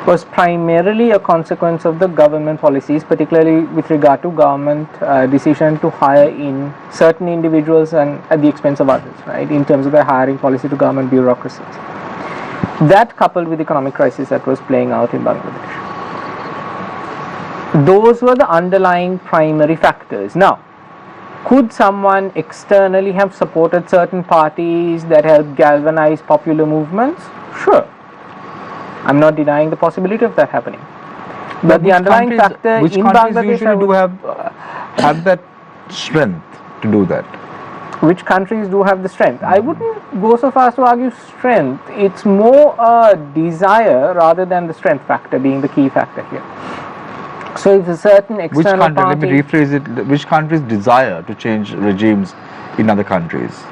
was primarily a consequence of the government policies, particularly with regard to government decision to hire in certain individuals and at the expense of others, right, in terms of their hiring policy to government bureaucracies. That, coupled with the economic crisis that was playing out in Bangladesh. Those were the underlying primary factors. Now, could someone externally have supported certain parties that helped galvanize popular movements? Sure. I'm not denying the possibility of that happening. But the underlying factor which in countries Bangladesh, usually do have that strength to do that? which countries do have the strength? I wouldn't go so far as to argue strength. It's more a desire rather than the strength factor being the key factor here. So if a certain external Which country, party, let me rephrase it, which countries desire to change regimes in other countries?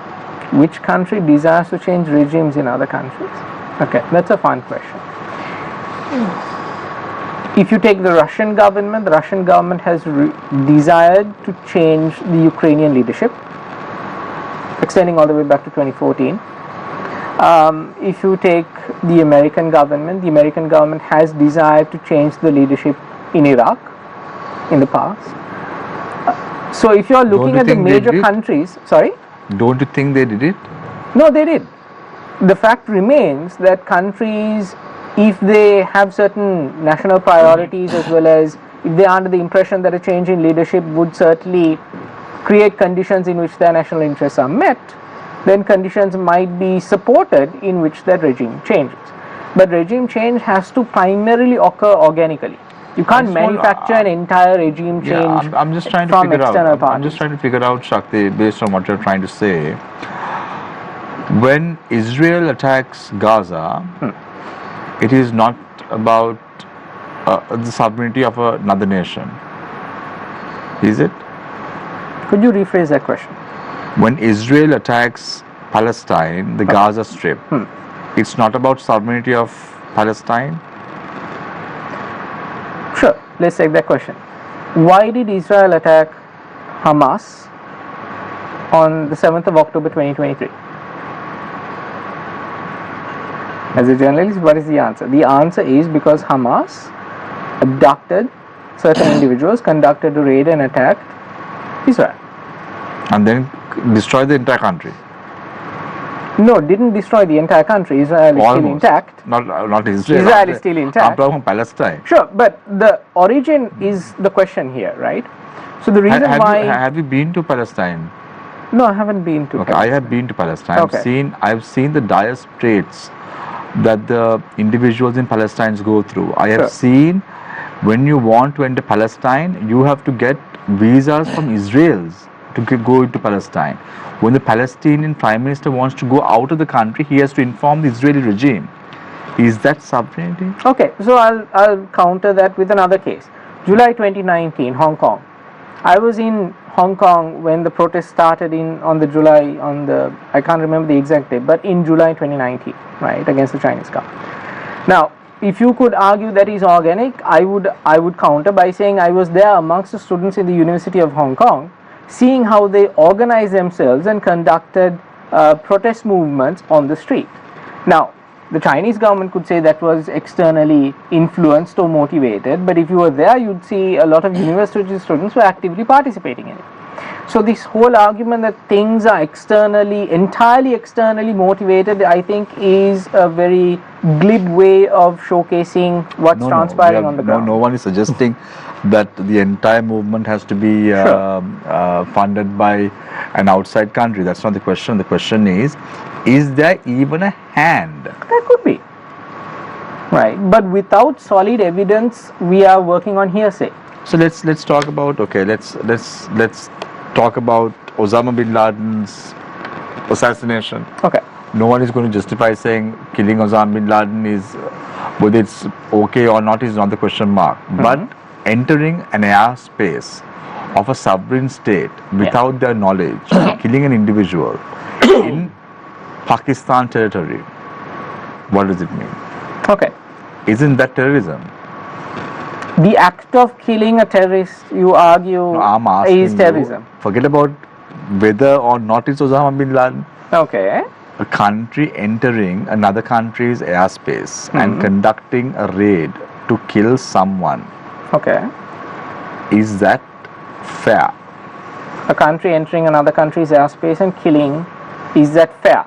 which country desires to change regimes in other countries? Okay, that's a fun question. If you take the Russian government has desired to change the Ukrainian leadership, extending all the way back to 2014. If you take the American government has desired to change the leadership in Iraq in the past. So if you are looking at the major countries, sorry? Don't you think they did it? No, they did. The fact remains that countries, if they have certain national priorities as well as if they are under the impression that a change in leadership would certainly create conditions in which their national interests are met, then conditions might be supported in which that regime changes. But regime change has to primarily occur organically. You can't manufacture an entire regime change I'm just trying to from figure external out. parties. I'm just trying to figure out, Shakti, based on what you're trying to say. When Israel attacks Gaza, it is not about the sovereignty of another nation, is it? Could you rephrase that question? When Israel attacks Palestine, the Gaza Strip, it's not about sovereignty of Palestine? Sure, let's take that question. Why did Israel attack Hamas on the 7th of October 2023? As a journalist, what is the answer? The answer is because Hamas abducted certain individuals, conducted a raid and attacked Israel. And then destroy the entire country? No, didn't destroy the entire country. Israel is still Almost. intact. Not Israel. Israel is still intact. I'm talking about Palestine. Sure, but the origin is the question here, right? So the reason why... Have you been to Palestine? No, I haven't been to Palestine. I have been to Palestine. Okay. I've seen the dire straits that the individuals in Palestine go through. I have seen when you want to enter Palestine, you have to get visas from Israelis to go into Palestine. When the Palestinian Prime Minister wants to go out of the country, he has to inform the Israeli regime. Is that sovereignty? Okay, so I'll counter that with another case. July 2019, Hong Kong. I was in Hong Kong when the protest started I can't remember the exact date, but in July 2019, right, against the Chinese government. Now, if you could argue that is organic, I would counter by saying I was there amongst the students in the University of Hong Kong, seeing how they organized themselves and conducted protest movements on the street. Now, the Chinese government could say that was externally influenced or motivated, but if you were there, you'd see a lot of university students were actively participating in it. So this whole argument that things are entirely externally motivated, I think is a very glib way of showcasing what's transpiring on the ground. No one is suggesting that the entire movement has to be funded by an outside country. That's not the question. The question is there even a hand? That could be. Right. But without solid evidence, we are working on hearsay. So let's talk about let's talk about Osama bin Laden's assassination. Okay. No one is going to justify saying killing Osama bin Laden is whether it's okay or not is not the question mark. But entering an airspace of a sovereign state without their knowledge, killing an individual in Pakistan territory, what does it mean? Okay. Isn't that terrorism? The act of killing a terrorist, you argue, is terrorism. Forget about whether or not it's Osama bin Laden. Okay. A country entering another country's airspace and conducting a raid to kill someone. Okay. Is that fair? A country entering another country's airspace and killing, is that fair?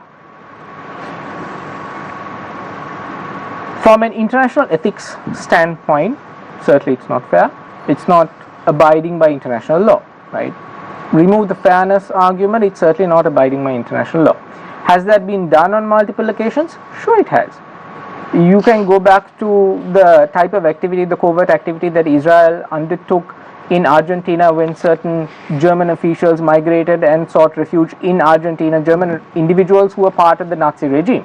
From an international ethics standpoint, certainly it's not fair. It's not abiding by international law, right? Remove the fairness argument, it's certainly not abiding by international law. Has that been done on multiple occasions? Sure, it has. You can go back to the type of activity, the covert activity that Israel undertook in Argentina when certain German officials migrated and sought refuge in Argentina, German individuals who were part of the Nazi regime,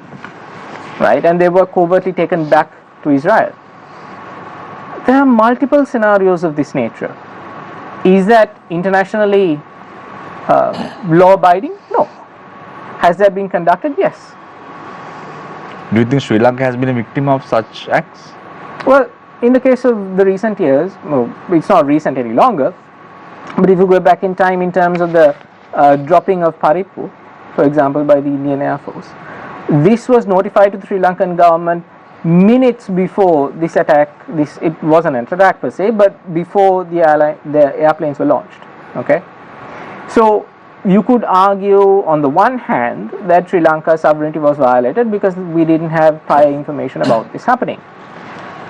right? And they were covertly taken back to Israel. There are multiple scenarios of this nature. Is that internationally law-abiding? No. Has that been conducted? Yes. Do you think Sri Lanka has been a victim of such acts? Well, in the case of the recent years, well, it's not recent any longer, but if you go back in time in terms of the dropping of Paripur, for example, by the Indian Air Force, this was notified to the Sri Lankan government minutes before this attack. It wasn't an attack per se, but before the airplanes were launched. Okay, so you could argue on the one hand that Sri Lanka's sovereignty was violated because we didn't have prior information about this happening.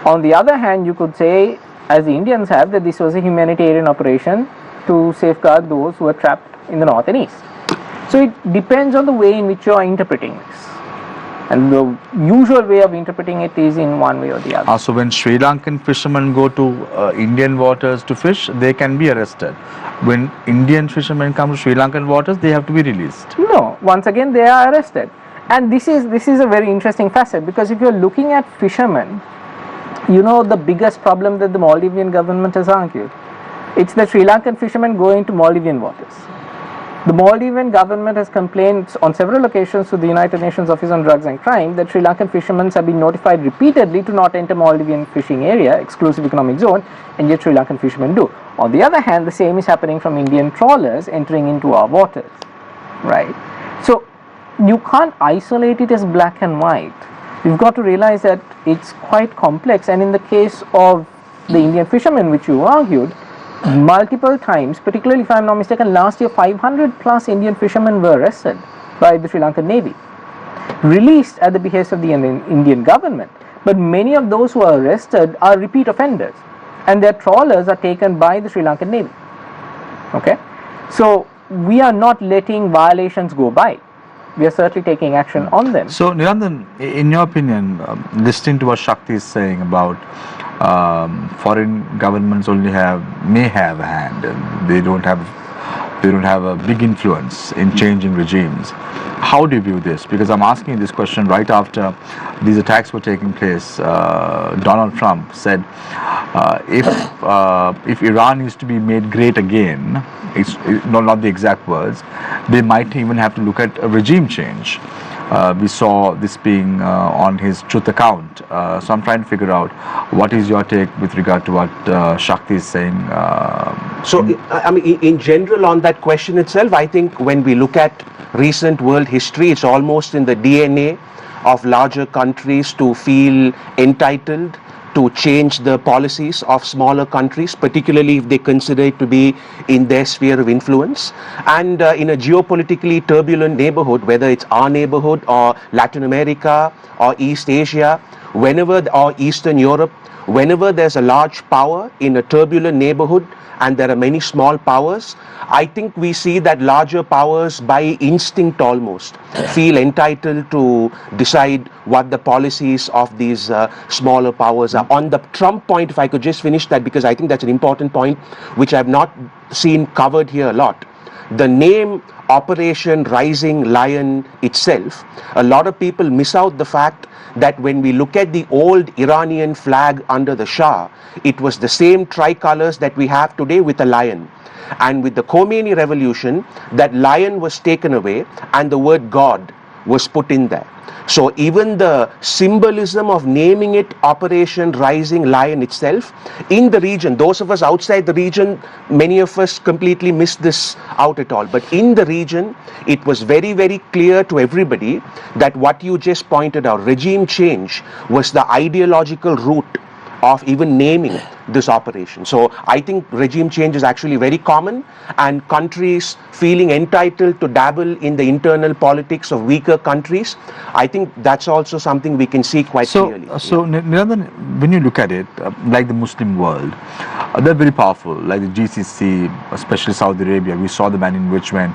On the other hand, you could say, as the Indians have, that this was a humanitarian operation to safeguard those who were trapped in the north and east. So it depends on the way in which you are interpreting this. And the usual way of interpreting it is in one way or the other. So when Sri Lankan fishermen go to Indian waters to fish, they can be arrested. When Indian fishermen come to Sri Lankan waters, they have to be released. No, once again they are arrested. And this is a very interesting facet, because if you're looking at fishermen, you know the biggest problem that the Maldivian government has argued. It's that Sri Lankan fishermen go into Maldivian waters. The Maldivian government has complained on several occasions to the United Nations Office on Drugs and Crime that Sri Lankan fishermen have been notified repeatedly to not enter Maldivian fishing area, exclusive economic zone, and yet Sri Lankan fishermen do. On the other hand, the same is happening from Indian trawlers entering into our waters, right? So you can't isolate it as black and white. You've got to realize that it's quite complex, and in the case of the Indian fishermen, which you argued, multiple times, particularly if I'm not mistaken, last year 500 plus Indian fishermen were arrested by the Sri Lankan Navy, released at the behest of the Indian government. But many of those who are arrested are repeat offenders, and their trawlers are taken by the Sri Lankan Navy. Okay, so we are not letting violations go by. We are certainly taking action on them. So Nilanthan, in your opinion, listening to what Shakthi is saying about foreign governments may have a hand, and they don't have a big influence in changing regimes. How do you view this? Because I'm asking this question right after these attacks were taking place. Donald Trump said, if Iran is to be made great again, it's not the exact words, they might even have to look at a regime change. We saw this being on his truth account. So I'm trying to figure out what is your take with regard to what Shakthi is saying. I mean, in general on that question itself, I think when we look at recent world history, it's almost in the DNA of larger countries to feel entitled to change the policies of smaller countries, particularly if they consider it to be in their sphere of influence. And in a geopolitically turbulent neighborhood, whether it's our neighborhood or Latin America or East Asia, or Eastern Europe, whenever there's a large power in a turbulent neighborhood and there are many small powers, I think we see that larger powers by instinct almost feel entitled to decide what the policies of these smaller powers are. On the Trump point, if I could just finish that, because I think that's an important point which I've not seen covered here a lot. The name Operation Rising Lion itself, a lot of people miss out the fact that when we look at the old Iranian flag under the Shah, it was the same tricolors that we have today with a lion. And with the Khomeini revolution, that lion was taken away and the word God was put in there. So even the symbolism of naming it Operation Rising Lion itself, in the region, those of us outside the region, many of us completely missed this out at all. But in the region, it was very, very clear to everybody that what you just pointed out, regime change, was the ideological root of even naming this operation. So I think regime change is actually very common, and countries feeling entitled to dabble in the internal politics of weaker countries, I think that's also something we can see quite clearly. Nilanthan, when you look at it, like the Muslim world, they're very powerful, like the GCC, especially Saudi Arabia. We saw the manner in which when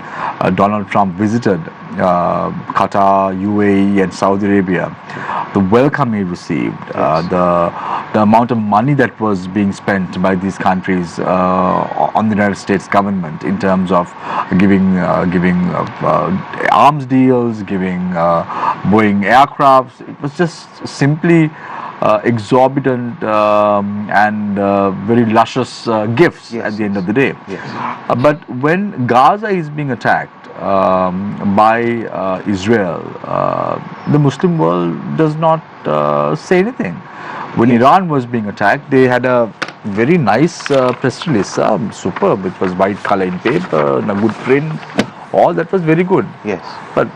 Donald Trump visited Qatar, UAE and Saudi Arabia, the welcome he received, the amount of money that was being spent by these countries on the United States government in terms of giving arms deals, giving Boeing aircrafts. It was just simply exorbitant and very luscious gifts at the end of the day. But when Gaza is being attacked by Israel, the Muslim world does not say anything. When Iran was being attacked, they had a very nice press release, superb. It was white color in paper, a good print, all that was very good. Yes. But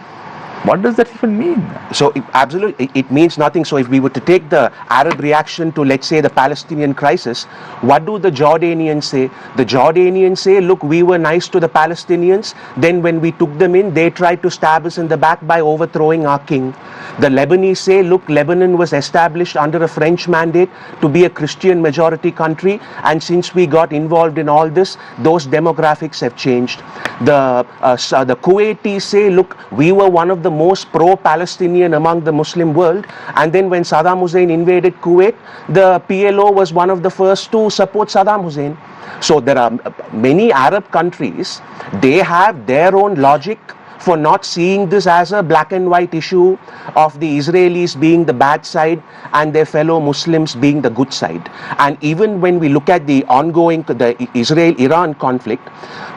What does that even mean? So absolutely, it means nothing. So if we were to take the Arab reaction to, let's say, the Palestinian crisis, what do the Jordanians say? The Jordanians say, look, we were nice to the Palestinians. Then when we took them in, they tried to stab us in the back by overthrowing our king. The Lebanese say, look, Lebanon was established under a French mandate to be a Christian majority country, and since we got involved in all this, those demographics have changed. The Kuwaitis say, look, we were one of the most pro-Palestinian among the Muslim world, and then when Saddam Hussein invaded Kuwait, the PLO was one of the first to support Saddam Hussein. So there are many Arab countries, they have their own logic for not seeing this as a black and white issue of the Israelis being the bad side and their fellow Muslims being the good side. And even when we look at the ongoing, the Israel-Iran conflict,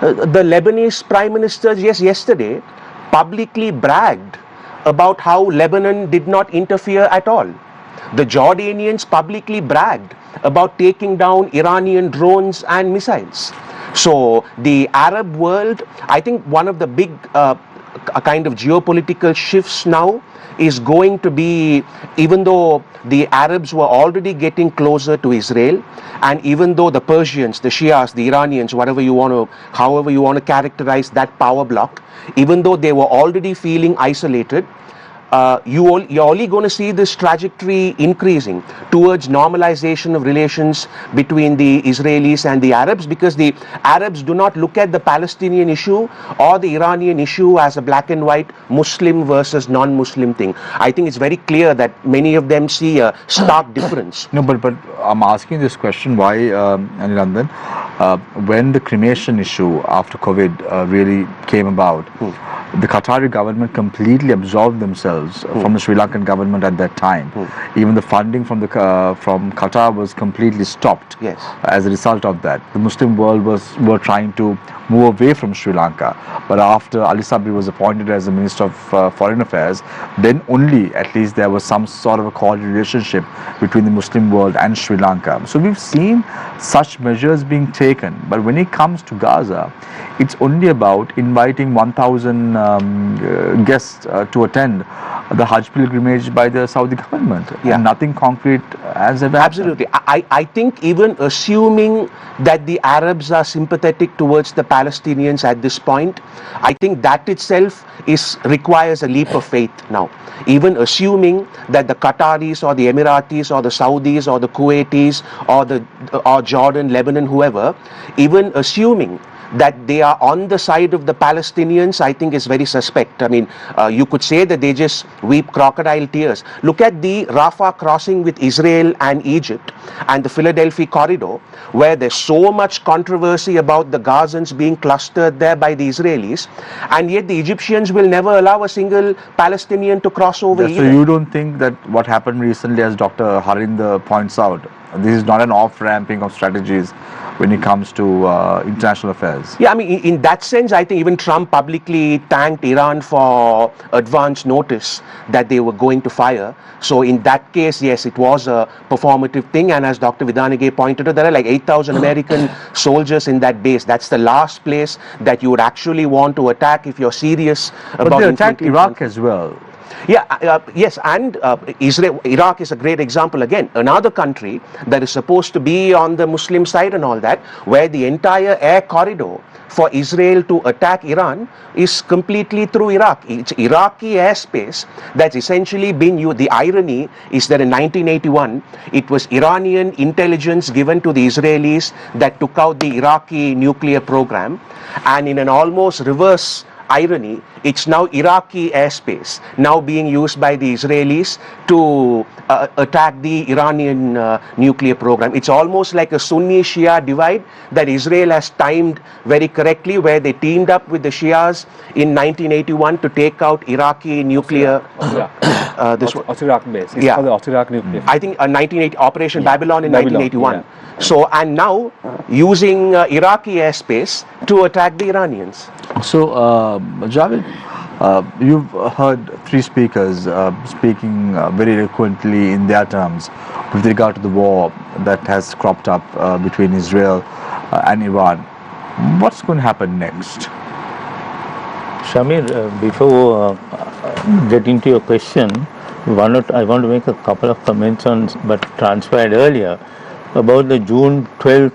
the Lebanese Prime Minister just yesterday publicly bragged about how Lebanon did not interfere at all. The Jordanians publicly bragged about taking down Iranian drones and missiles. So the Arab world, I think one of the big kind of geopolitical shifts now is going to be, even though the Arabs were already getting closer to Israel, and even though the Persians, the Shias, the Iranians, however you want to characterize that power bloc, even though they were already feeling isolated, you're only going to see this trajectory increasing towards normalization of relations between the Israelis and the Arabs, because the Arabs do not look at the Palestinian issue or the Iranian issue as a black and white Muslim versus non-Muslim thing. I think it's very clear that many of them see a stark difference. No, but I'm asking this question, why, Nilanthan, when the cremation issue after COVID really came about, the Qatari government completely absolved themselves from the Sri Lankan government at that time. Even the funding from Qatar was completely stopped. Yes. As a result of that. The Muslim world were trying to move away from Sri Lanka. But after Ali Sabri was appointed as the Minister of Foreign Affairs, then only at least there was some sort of a cordial relationship between the Muslim world and Sri Lanka. So we've seen such measures being taken. But when it comes to Gaza, it's only about inviting 1,000 guests to attend the Hajj pilgrimage by the Saudi government. Yeah. And nothing concrete has ever happened. Absolutely. I think even assuming that the Arabs are sympathetic towards the Palestinians at this point, I think that itself requires a leap of faith now. Even assuming that the Qataris or the Emiratis or the Saudis or the Kuwaitis or Jordan, Lebanon, whoever, even assuming that they are on the side of the Palestinians, I think is very suspect. I mean, you could say that they just weep crocodile tears. Look at the Rafah crossing with Israel and Egypt and the Philadelphia corridor, where there's so much controversy about the Gazans being clustered there by the Israelis, and yet the Egyptians will never allow a single Palestinian to cross over So you don't think that what happened recently, as Dr. Harinda points out, this is not an off-ramping of strategies when it comes to international affairs? Yeah, I mean, in that sense, I think even Trump publicly thanked Iran for advance notice that they were going to fire. So in that case, yes, it was a performative thing. And as Dr. Vidanage pointed out, there are like 8,000 American soldiers in that base. That's the last place that you would actually want to attack if you're serious about... But they attacked Iraq as well. Yeah, yes, and Iraq is a great example again. Another country that is supposed to be on the Muslim side and all that, where the entire air corridor for Israel to attack Iran is completely through Iraq. It's Iraqi airspace that's essentially been used. The irony is that in 1981, it was Iranian intelligence given to the Israelis that took out the Iraqi nuclear program, and in an almost reverse irony, it's now Iraqi airspace now being used by the Israelis to attack the Iranian nuclear program. It's almost like a Sunni-Shia divide that Israel has timed very correctly, where they teamed up with the Shias in 1981 to take out Iraqi nuclear. Iraq base. It's Yeah. called the Iraq nuclear. I think Operation Babylon in Babylon, 1981. yeah. So, and now using Iraqi airspace to attack the Iranians. So, Javid, you've heard three speakers speaking very eloquently in their terms with regard to the war that has cropped up between Israel and Iran. What's going to happen next? Shamir, before get into your question, I want to make a couple of comments on what transpired earlier about the June 12th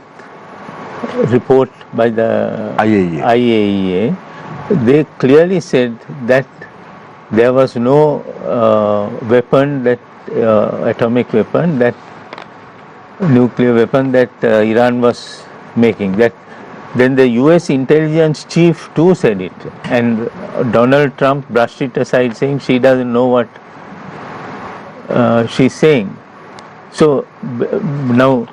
report by the IAEA. They clearly said that there was no weapon, that atomic weapon, that nuclear weapon that Iran was making. That then the US intelligence chief too said it, and Donald Trump brushed it aside, saying she doesn't know what she's saying. So now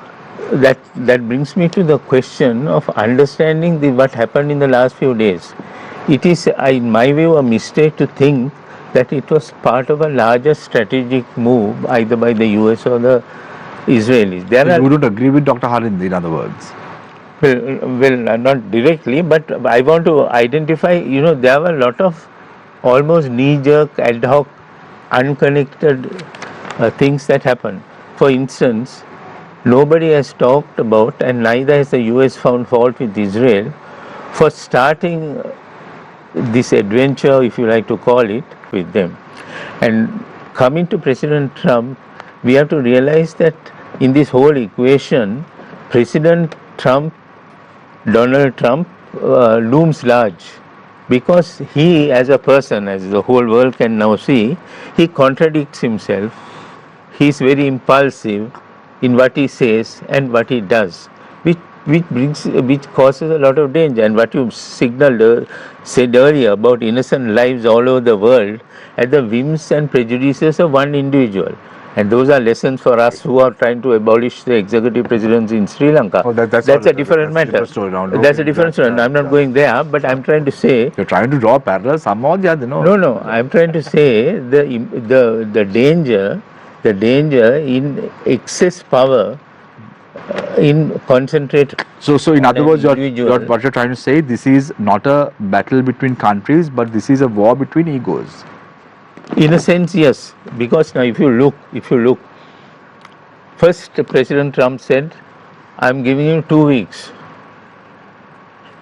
that brings me to the question of understanding what happened in the last few days. It is, in my view, a mistake to think that it was part of a larger strategic move either by the US or the Israelis. You don't agree with Dr. Harinda, in other words? Well, not directly, but I want to identify, there were a lot of almost knee-jerk, ad hoc, unconnected things that happened. For instance, nobody has talked about, and neither has the US found fault with Israel, for starting this adventure, if you like to call it, with them. And coming to President Trump, we have to realize that in this whole equation, President Trump, Donald Trump, looms large, because he, as a person, as the whole world can now see, he contradicts himself. He is very impulsive in what he says and what he does, which causes a lot of danger. And what you said earlier about innocent lives all over the world at the whims and prejudices of one individual. And those are lessons for us who are trying to abolish the executive presidency in Sri Lanka. Oh, that's a different matter. That's a different story. I'm not going there, but I'm trying to say. You're trying to draw parallels somehow, No. I'm trying to say the danger in excess power in concentrate. So in other words, what you're trying to say, this is not a battle between countries, but this is a war between egos. In a sense, yes, because now if you look, first President Trump said, "I'm giving you 2 weeks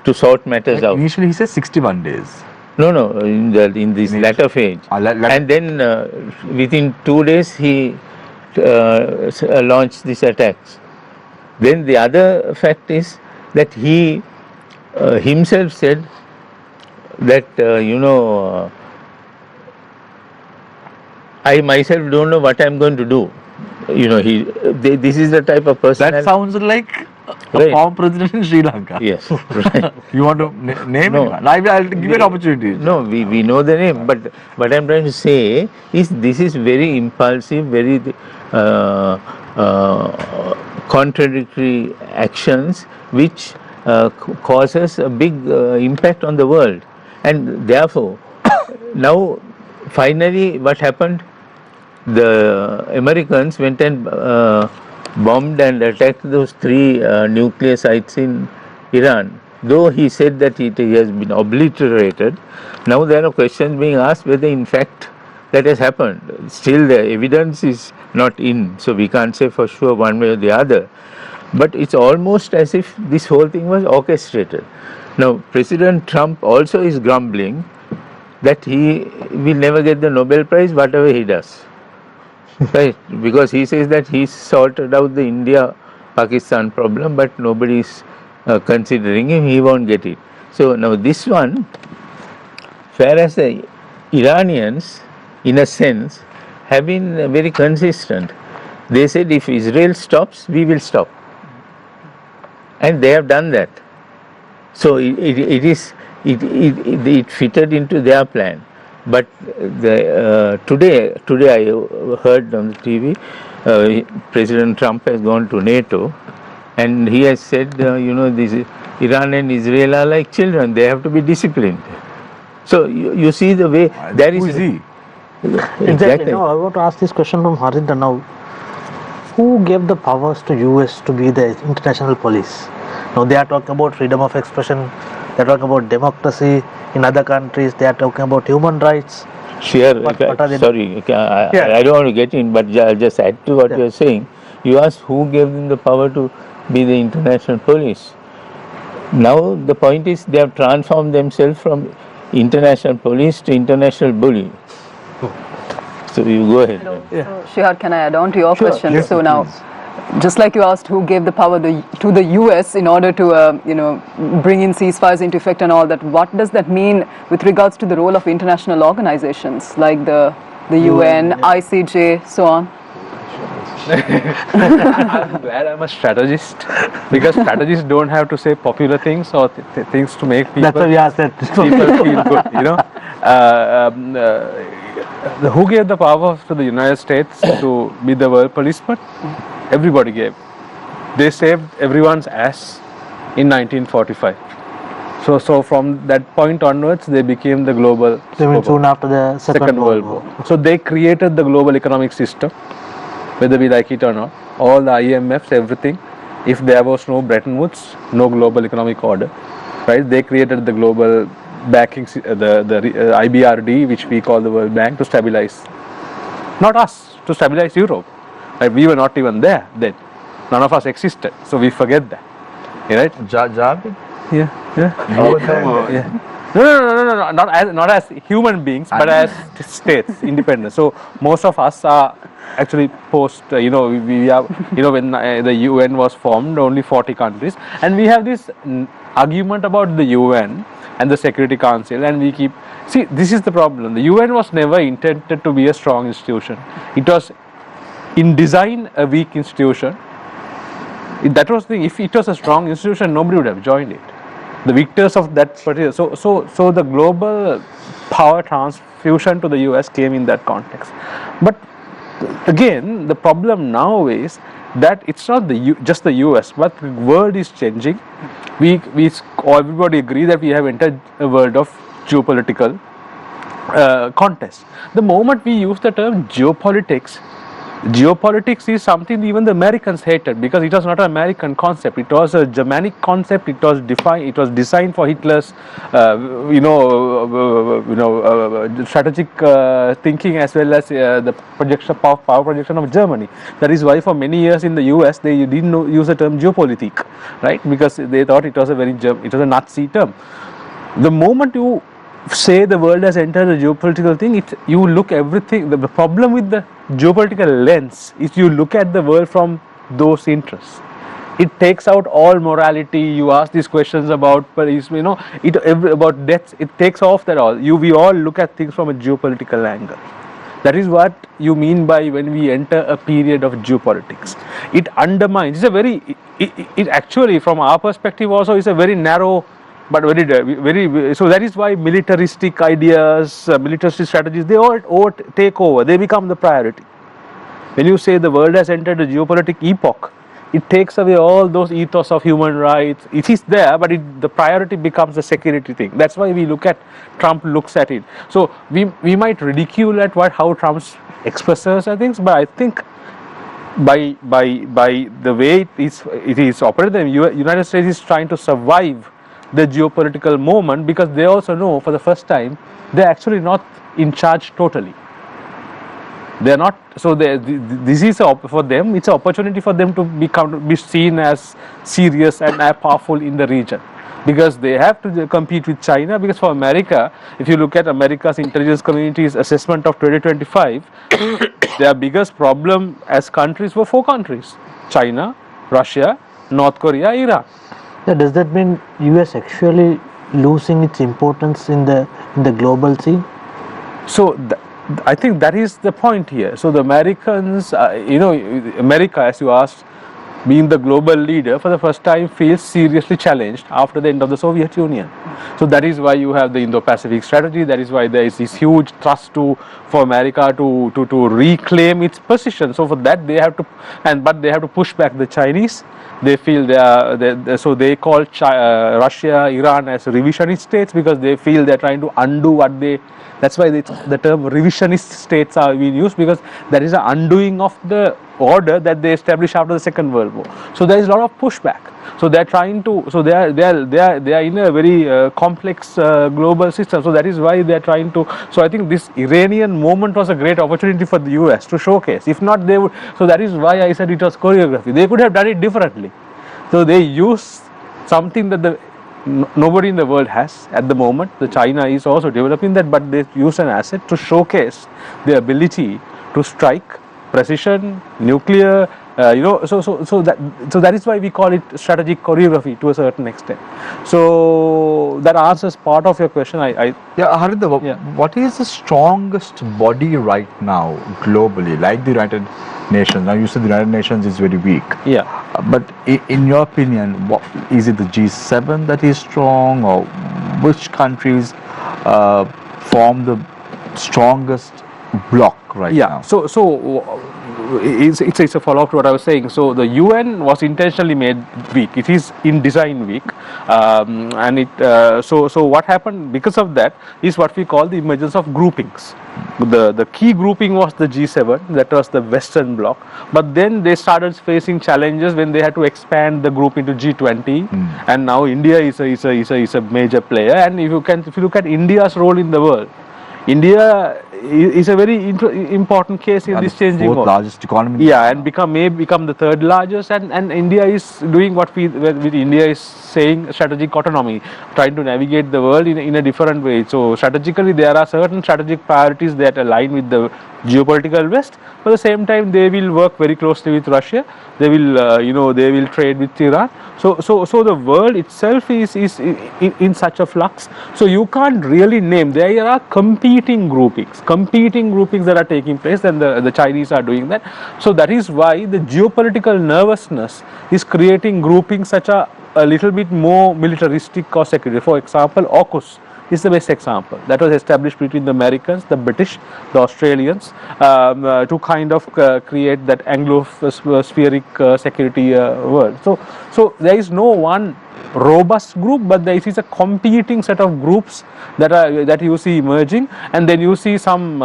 to sort matters out." Initially, he said 61 days. No, in this latter phase, and then within 2 days he launched these attacks. Then the other fact is that he himself said that I myself don't know what I'm going to do. This is the type of person. That sounds like a former president in Sri Lanka. Yes, right. You want to name it? I'll give you an opportunity. No, we know the name, but what I'm trying to say is this is very impulsive, very contradictory actions, which causes a big impact on the world. And therefore, now finally what happened? The Americans went and bombed and attacked those 3 nuclear sites in Iran. Though he said that it has been obliterated, now there are questions being asked whether in fact that has happened. Still the evidence is not in, so we can't say for sure one way or the other. But it's almost as if this whole thing was orchestrated. Now President Trump also is grumbling that he will never get the Nobel Prize whatever he does. Right, because he says that he sorted out the India-Pakistan problem, but nobody is considering him, he won't get it. So now this one, whereas the Iranians, in a sense, have been very consistent. They said if Israel stops, we will stop. And they have done that. So it fitted into their plan. But today I heard on the TV, President Trump has gone to NATO, and he has said, this Iran and Israel are like children; they have to be disciplined. So you see the way there is. Who is he? Exactly. Now I want to ask this question from Harinda now. Who gave the powers to US to be the international police? Now they are talking about freedom of expression. They are talking about democracy in other countries. They are talking about human rights. Sure. I don't want to get in, but I'll just add to what you are saying. You asked who gave them the power to be the international police. Now the point is they have transformed themselves from international police to international bully. So you go ahead. So, Shihar, can I add on to your question? Yes, So now, please. just like you asked who gave the power to the US in order to bring in ceasefires into effect and all that, what does that mean with regards to the role of international organizations like the UN, ICJ, so on? I'm glad I'm a strategist, because strategists don't have to say popular things or things to make people, That's why we asked that. people feel good, you know. Who gave the power to the United States to be the world policeman? Everybody gave. They saved everyone's ass in 1945. So from that point onwards, they became the global I mean, superpower. soon after the Second World War. So they created the global economic system, whether we like it or not. All the IMFs, everything. If there was no Bretton Woods, no global economic order, right? They created the global backing, the IBRD, which we call the World Bank, to stabilize. Not us, to stabilize Europe. Right? We were not even there then. None of us existed, so we forget that. Right? Javid? Yeah. Yeah. No, not as human beings, but as states, independent. So most of us are actually post. We are. When the UN was formed, only 40 countries, and we have this argument about the UN and the Security Council, and we keep. See, this is the problem. The UN was never intended to be a strong institution. It was, in design, a weak institution. That was the thing. If it was a strong institution, nobody would have joined it. The victors of that particular, so the global power transfusion to the US came in that context. But again, the problem now is that it's not just the US, but the world is changing. Everybody agree that we have entered a world of geopolitical contest. The moment we use the term geopolitics is something even the Americans hated, because it was not an American concept. It was a Germanic concept. It was designed for Hitler's, strategic thinking, as well as the power projection of Germany. That is why for many years in the US they didn't use the term geopolitik, right? Because they thought it was a Nazi term. The moment you say the world has entered a geopolitical thing, you look everything. The problem with the geopolitical lens is you look at the world from those interests. It takes out all morality. You ask these questions about about deaths. It takes off that all. We all look at things from a geopolitical angle. That is what you mean by when we enter a period of geopolitics. It undermines. It actually, from our perspective, also is a very narrow. But very so that is why militaristic ideas, militaristic strategies, they all take over. They become the priority. When you say the world has entered a geopolitic epoch, it takes away all those ethos of human rights. It is there, but the priority becomes the security thing. That's why Trump looks at it. So we might ridicule at how Trump expresses things, but I think by the way it is operated, the United States is trying to survive the geopolitical moment, because they also know for the first time they're actually not in charge totally. They're not. So this is for them. It's an opportunity for them to be seen as serious and powerful in the region, because they have to compete with China. Because for America, if you look at America's intelligence community's assessment of 2025, their biggest problem as countries were 4 countries: China, Russia, North Korea, Iran. Yeah, does that mean US actually losing its importance in the global scene? So I think that is the point here. So the Americans, America, as you asked, being the global leader for the first time, feels seriously challenged after the end of the Soviet Union. So that is why you have the Indo-Pacific strategy. That is why there is this huge thrust for America to reclaim its position. So for that they have to push back the Chinese. They feel so they call Russia, Iran as revisionist states, because they feel they're trying to undo what they. That's why the term revisionist states are being used, because there is an undoing of the order that they established after the Second World War. So there is a lot of pushback. So they are trying to. So they are in a very complex global system. So that is why they are trying to. So I think this Iranian moment was a great opportunity for the US to showcase. If not, they would. So that is why I said it was choreography. They could have done it differently. So they used something that nobody in the world has at the moment. The China is also developing that, but they use an asset to showcase the ability to strike, precision, nuclear. So that is why we call it strategic choreography to a certain extent. So that answers part of your question. Harinda, Yeah. what is the strongest body right now globally, like the United Nations? Now you said the United Nations is very weak. Yeah. But in your opinion, is it the G7 that is strong, or which countries form the strongest bloc right now? It's a follow-up to what I was saying. So the UN was intentionally made weak. It is in design weak, and so what happened because of that is what we call the emergence of groupings. The key grouping was the G7, that was the Western bloc. But then they started facing challenges when they had to expand the group into G20, and now India is a major player. And if you look at India's role in the world, India is a very important case in this changing world. Fourth largest economy. Yeah, and may become the third largest, and India is doing what India is saying strategic autonomy, trying to navigate the world in a different way. So strategically, there are certain strategic priorities that align with the geopolitical West. But at the same time, they will work very closely with Russia. They will, they will trade with Iran. So the world itself is in such a flux. So you can't really name. There are competing groupings that are taking place, and the Chinese are doing that. So that is why the geopolitical nervousness is creating groupings such a little bit more militaristic or security. For example, AUKUS is the best example. That was established between the Americans, the British, the Australians, to kind of create that Anglo-spheric security world. So there is no one robust group, but there is a competing set of groups that you see emerging, and then you see some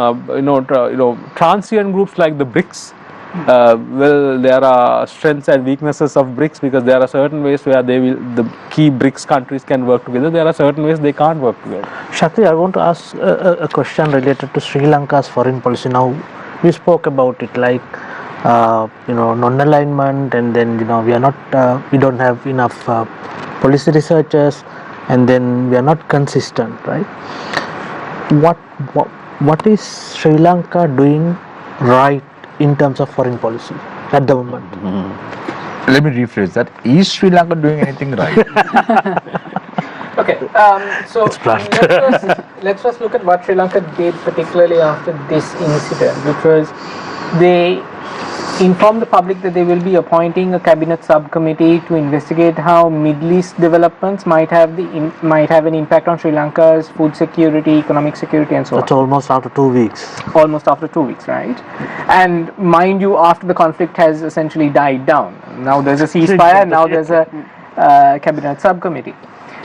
transient groups like the BRICS. There are strengths and weaknesses of BRICS, because there are certain ways where the key BRICS countries can work together. There are certain ways they can't work together. Shakthi, I want to ask a question related to Sri Lanka's foreign policy. Now, we spoke about it like non-alignment, and then we don't have enough policy researchers, and then we are not consistent, right? What is Sri Lanka doing right in terms of foreign policy at the moment? Let me rephrase that. Is Sri Lanka doing anything right? Okay, so let's first look at what Sri Lanka did, particularly after this incident, which was they informed the public that they will be appointing a cabinet subcommittee to investigate how Middle East developments might have an impact on Sri Lanka's food security, economic security, and so on. That's almost after 2 weeks. Almost after 2 weeks, right? And mind you, after the conflict has essentially died down. Now there's a ceasefire, now there's a cabinet subcommittee.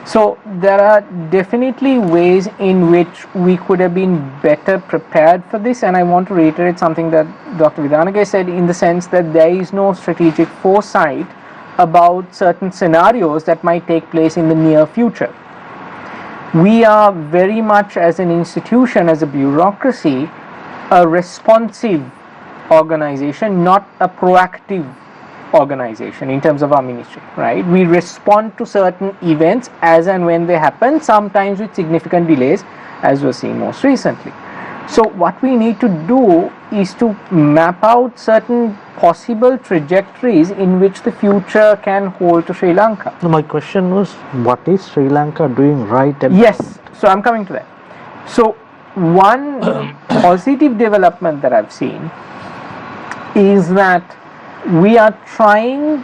So there are definitely ways in which we could have been better prepared for this, and I want to reiterate something that Dr. Vidanage said, in the sense that there is no strategic foresight about certain scenarios that might take place in the near future. We are very much, as an institution, as a bureaucracy, a responsive organization, not a proactive organization in terms of our ministry, right? We respond to certain events as and when they happen, sometimes with significant delays, as we're seeing most recently. So what we need to do is to map out certain possible trajectories in which the future can hold to Sri Lanka. So my question was, what is Sri Lanka doing right? Yes, so I'm coming to that. So one positive development that I've seen is that we are trying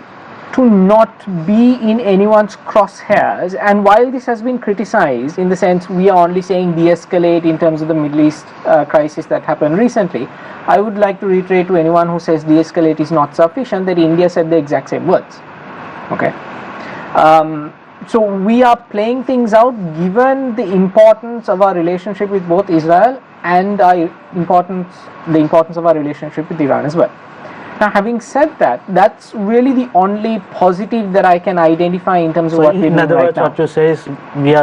to not be in anyone's crosshairs, and while this has been criticized in the sense we are only saying de-escalate in terms of the Middle East crisis that happened recently, I would like to reiterate to anyone who says de-escalate is not sufficient that India said the exact same words. Okay. So we are playing things out given the importance of our relationship with both Israel and the importance of our relationship with Iran as well. Now, having said that, that's really the only positive that I can identify in terms of what we're doing right now. In other words, what you say is we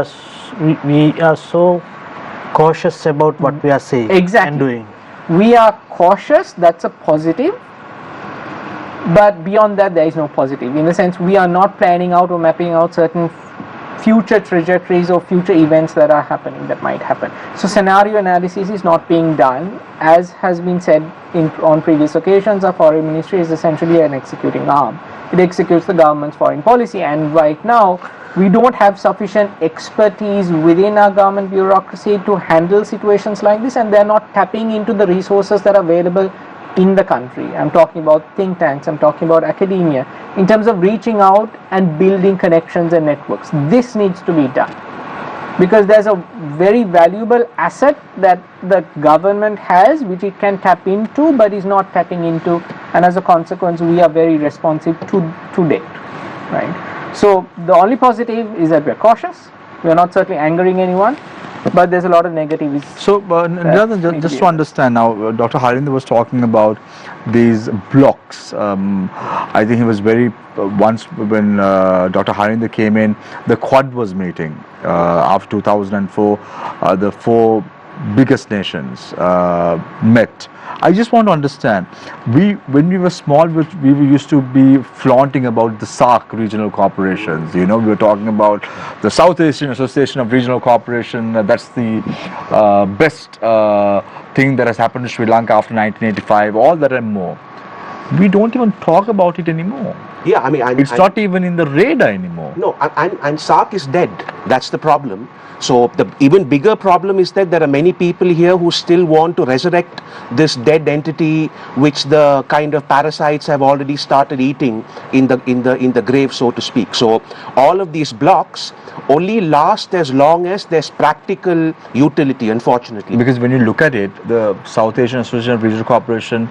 are so cautious about what we are saying and doing. We are cautious, that's a positive, but beyond that there is no positive. In the sense, we are not planning out or mapping out certain future trajectories or future events that are happening, that might happen. So scenario analysis is not being done. As has been said on previous occasions, our foreign ministry is essentially an executing arm. It executes the government's foreign policy, and right now we don't have sufficient expertise within our government bureaucracy to handle situations like this, and they're not tapping into the resources that are available in the country. I'm talking about think tanks, I'm talking about academia, in terms of reaching out and building connections and networks. This needs to be done, because there's a very valuable asset that the government has which it can tap into but is not tapping into, and as a consequence we are very responsive to date, right? So the only positive is that we're cautious, we're not certainly angering anyone, but there's a lot of negatives. So, just to understand now, Dr. Harinda was talking about these blocks. I think he was very, once when Dr. Harinda came in, the Quad was meeting after 2004, the four biggest nations met. I just want to understand, when we were small, we used to be flaunting about the SAARC regional corporations. You know, we were talking about the South Asian Association of Regional Corporation. That's the best thing that has happened to Sri Lanka after 1985, all that and more. We don't even talk about it anymore. Yeah, I mean, it's not even in the radar anymore. No, and SAARC is dead. That's the problem. So the even bigger problem is that there are many people here who still want to resurrect this dead entity, which the kind of parasites have already started eating in the grave, so to speak. So all of these blocks only last as long as there's practical utility, unfortunately. Because when you look at it, the South Asian Association of Regional Corporation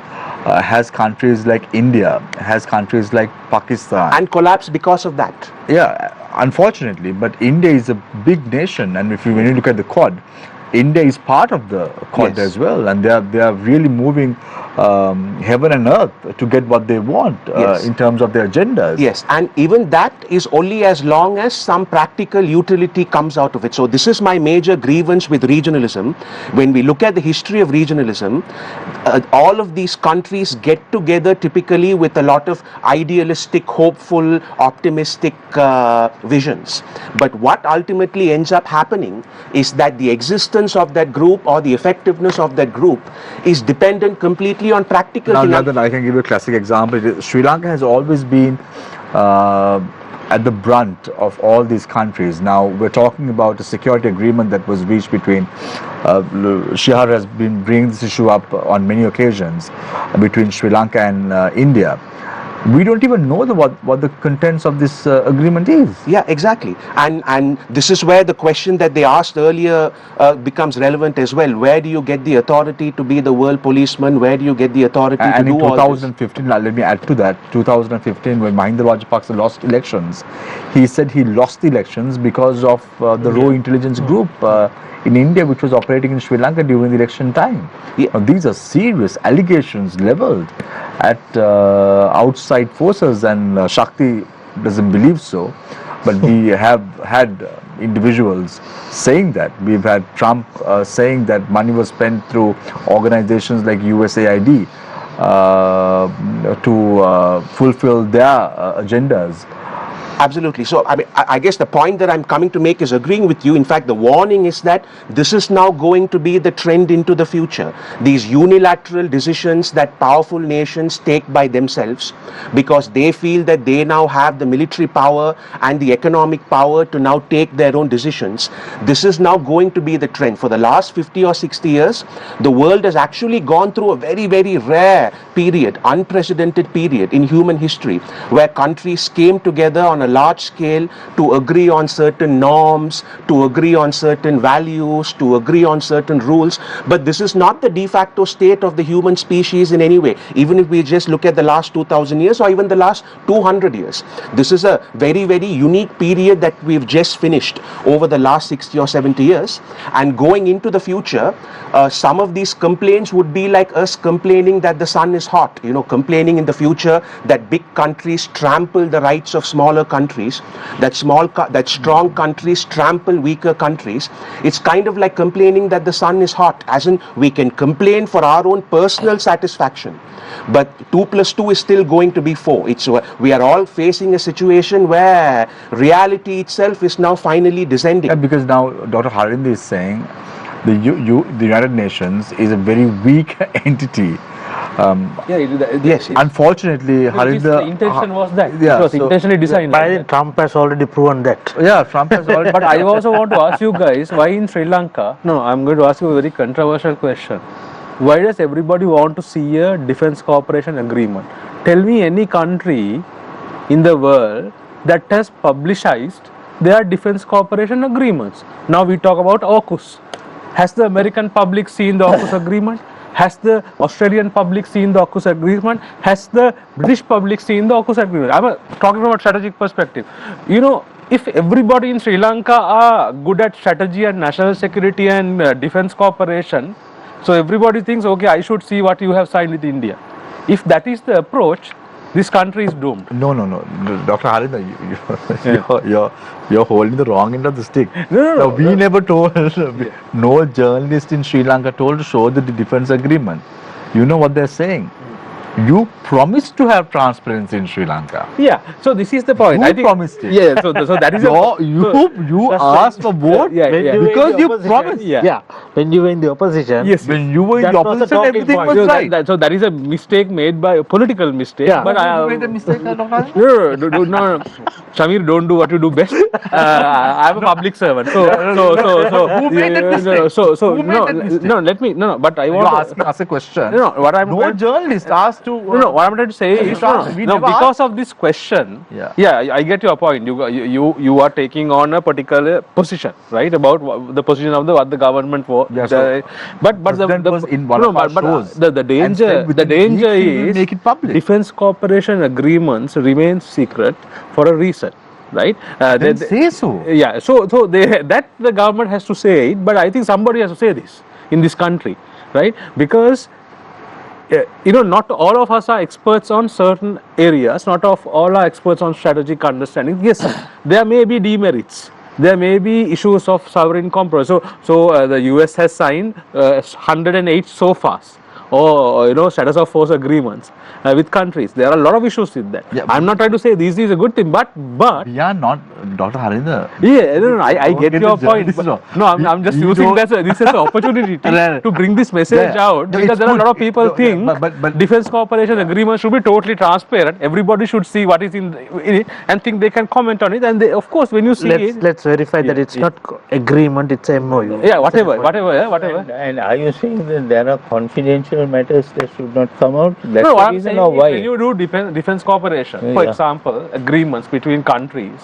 has countries like India, has countries like Pakistan, and collapsed because of that. Yeah, unfortunately, but India is a big nation, and when you look at the Quad, India is part of the Quad as well, and they are really moving heaven and earth to get what they want in terms of their agendas. Yes, and even that is only as long as some practical utility comes out of it. So this is my major grievance with regionalism. When we look at the history of regionalism, all of these countries get together typically with a lot of idealistic, hopeful, optimistic visions. But what ultimately ends up happening is that the existence of that group or the effectiveness of that group is dependent completely on practical. Now, Nilanthan, I can give you a classic example. Sri Lanka has always been at the brunt of all these countries. Now, we're talking about a security agreement that was reached between, Shihar has been bringing this issue up on many occasions, between Sri Lanka and India. We don't even know what the contents of this agreement is. Yeah, exactly. And this is where the question that they asked earlier becomes relevant as well. Where do you get the authority to be the world policeman? Where do you get the authority to do all this? And in 2015, let me add to that, 2015, when Mahinda Rajapaksa lost elections, he said he lost the elections because of the raw intelligence group in India, which was operating in Sri Lanka during the election time. Yeah. Now, these are serious allegations leveled at outside forces, and Shakthi doesn't believe so. But we have had individuals saying that. We've had Trump saying that money was spent through organizations like USAID to fulfill their agendas. Absolutely. So, I mean, I guess the point that I'm coming to make is agreeing with you. In fact, the warning is that this is now going to be the trend into the future. These unilateral decisions that powerful nations take by themselves because they feel that they now have the military power and the economic power to now take their own decisions. This is now going to be the trend. For the last 50 or 60 years, the world has actually gone through a very, very rare period, unprecedented period in human history, where countries came together on a large scale to agree on certain norms, to agree on certain values, to agree on certain rules. But this is not the de facto state of the human species in any way, even if we just look at the last 2000 years or even the last 200 years. This is a very, very unique period that we've just finished over the last 60 or 70 years. And going into the future, some of these complaints would be like us complaining that the sun is hot, complaining in the future that big countries trample the rights of smaller countries countries, that strong countries trample weaker countries. It's kind of like complaining that the sun is hot, as in we can complain for our own personal satisfaction, but 2 plus 2 is still going to be 4. We are all facing a situation where reality itself is now finally descending. Yeah, because now Dr. Harinda is saying the United Nations is a very weak entity. Yes. Unfortunately, Harinda. The intention was that. Yeah, it was intentionally designed. But I think Trump has already proven that. Yeah, Trump has already. But I also want to ask you guys, why in Sri Lanka? No, I'm going to ask you a very controversial question. Why does everybody want to see a defense cooperation agreement? Tell me any country in the world that has publicized their defense cooperation agreements. Now we talk about AUKUS. Has the American public seen the AUKUS agreement? Has the Australian public seen the AUKUS agreement? Has the British public seen the AUKUS agreement? I'm talking from a strategic perspective. You know, if everybody in Sri Lanka are good at strategy and national security and defense cooperation, so everybody thinks, okay, I should see what you have signed with India. If that is the approach, this country is doomed. No. Dr. Harinda, you're holding the wrong end of the stick. No. We never told, no journalist in Sri Lanka told to show the defense agreement. You know what they're saying? You promised to have transparency in Sri Lanka. Yeah, so this is the point. You promised it. Yeah, so that is you asked for vote because you promised. Yeah, when you were in the opposition. Yes. When you were in That the was the opposition, talking everything point. was right. So that is a mistake made by a political mistake. Yeah. But You made a mistake, Dr. Harinda? no. Shamir, don't do what you do best. I'm a public servant. So Who made that mistake? Who made that mistake? But I You want to ask a question. what I'm No journalist asked to. what I'm trying to say is we never because of this question. Yeah. I get your point. You are taking on a particular position, right, about the position of what the government was. Yeah, so but President was in one of our shows the danger within danger weeks he will is make it public. defense cooperation agreements remain secret for a reason, right? Then say so. Yeah, so that the government has to say it, but I think somebody has to say this in this country, right? Because not all of us are experts on certain areas, not all are experts on strategic understanding. Yes, there may be demerits. There may be issues of sovereign compromise. So the US has signed 108 SOFAs, or status of force agreements with countries. There are a lot of issues with that. Yeah, I'm not trying to say this is a good thing, but we are not Dr. Harinda. Yeah, no, I get your point. No, I'm just using this as an opportunity to bring this message out, because there are a lot of people think but defense cooperation agreement should be totally transparent. Everybody should see what is in it and think they can comment on it. And they, of course, when you see let's verify that it's not agreement, it's a MOU. Yeah, whatever. And are you saying that there are confidential matters that should not come out? That's no, the what I'm reason saying or is why? when you do defense cooperation, for example, agreements between countries,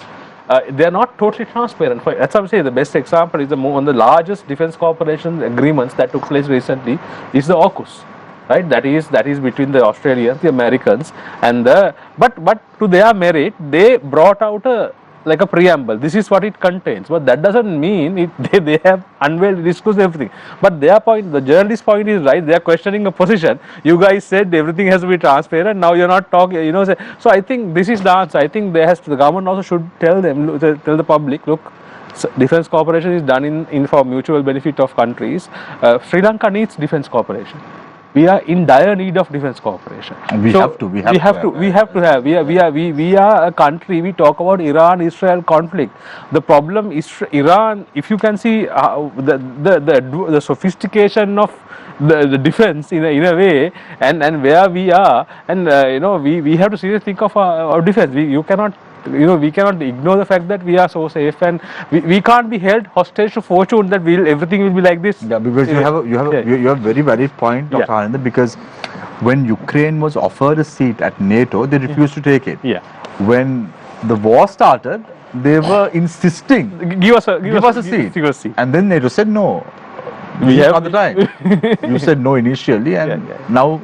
they are not totally transparent. That's what I'm saying. The best example is one of the largest defense cooperation agreements that took place recently is the AUKUS, right? That is between the Australians, the Americans, and but to their merit, they brought out a preamble. This is what it contains, but that doesn't mean they have unveiled, disclosed everything. But their point, the journalist's point is right. They are questioning a position. You guys said everything has to be transparent. Now you're not talking. So I think this is the answer. I think the government also should tell the public, look, defense cooperation is done in for mutual benefit of countries. Sri Lanka needs defense cooperation. We are in dire need of defense cooperation. We have to have. We are a country. We talk about Iran-Israel conflict. The problem is Iran. If you can see the sophistication of the defense in a way, and where we are, and we have to seriously think of our defense. We cannot ignore the fact that we are so safe, and we can't be held hostage to fortune that everything will be like this. Yeah, because you have a very valid point, Dr. Harinda, because when Ukraine was offered a seat at NATO, they refused to take it. Yeah. When the war started, they were insisting, give us a seat. And then NATO said no. We have the time. You said no initially, and now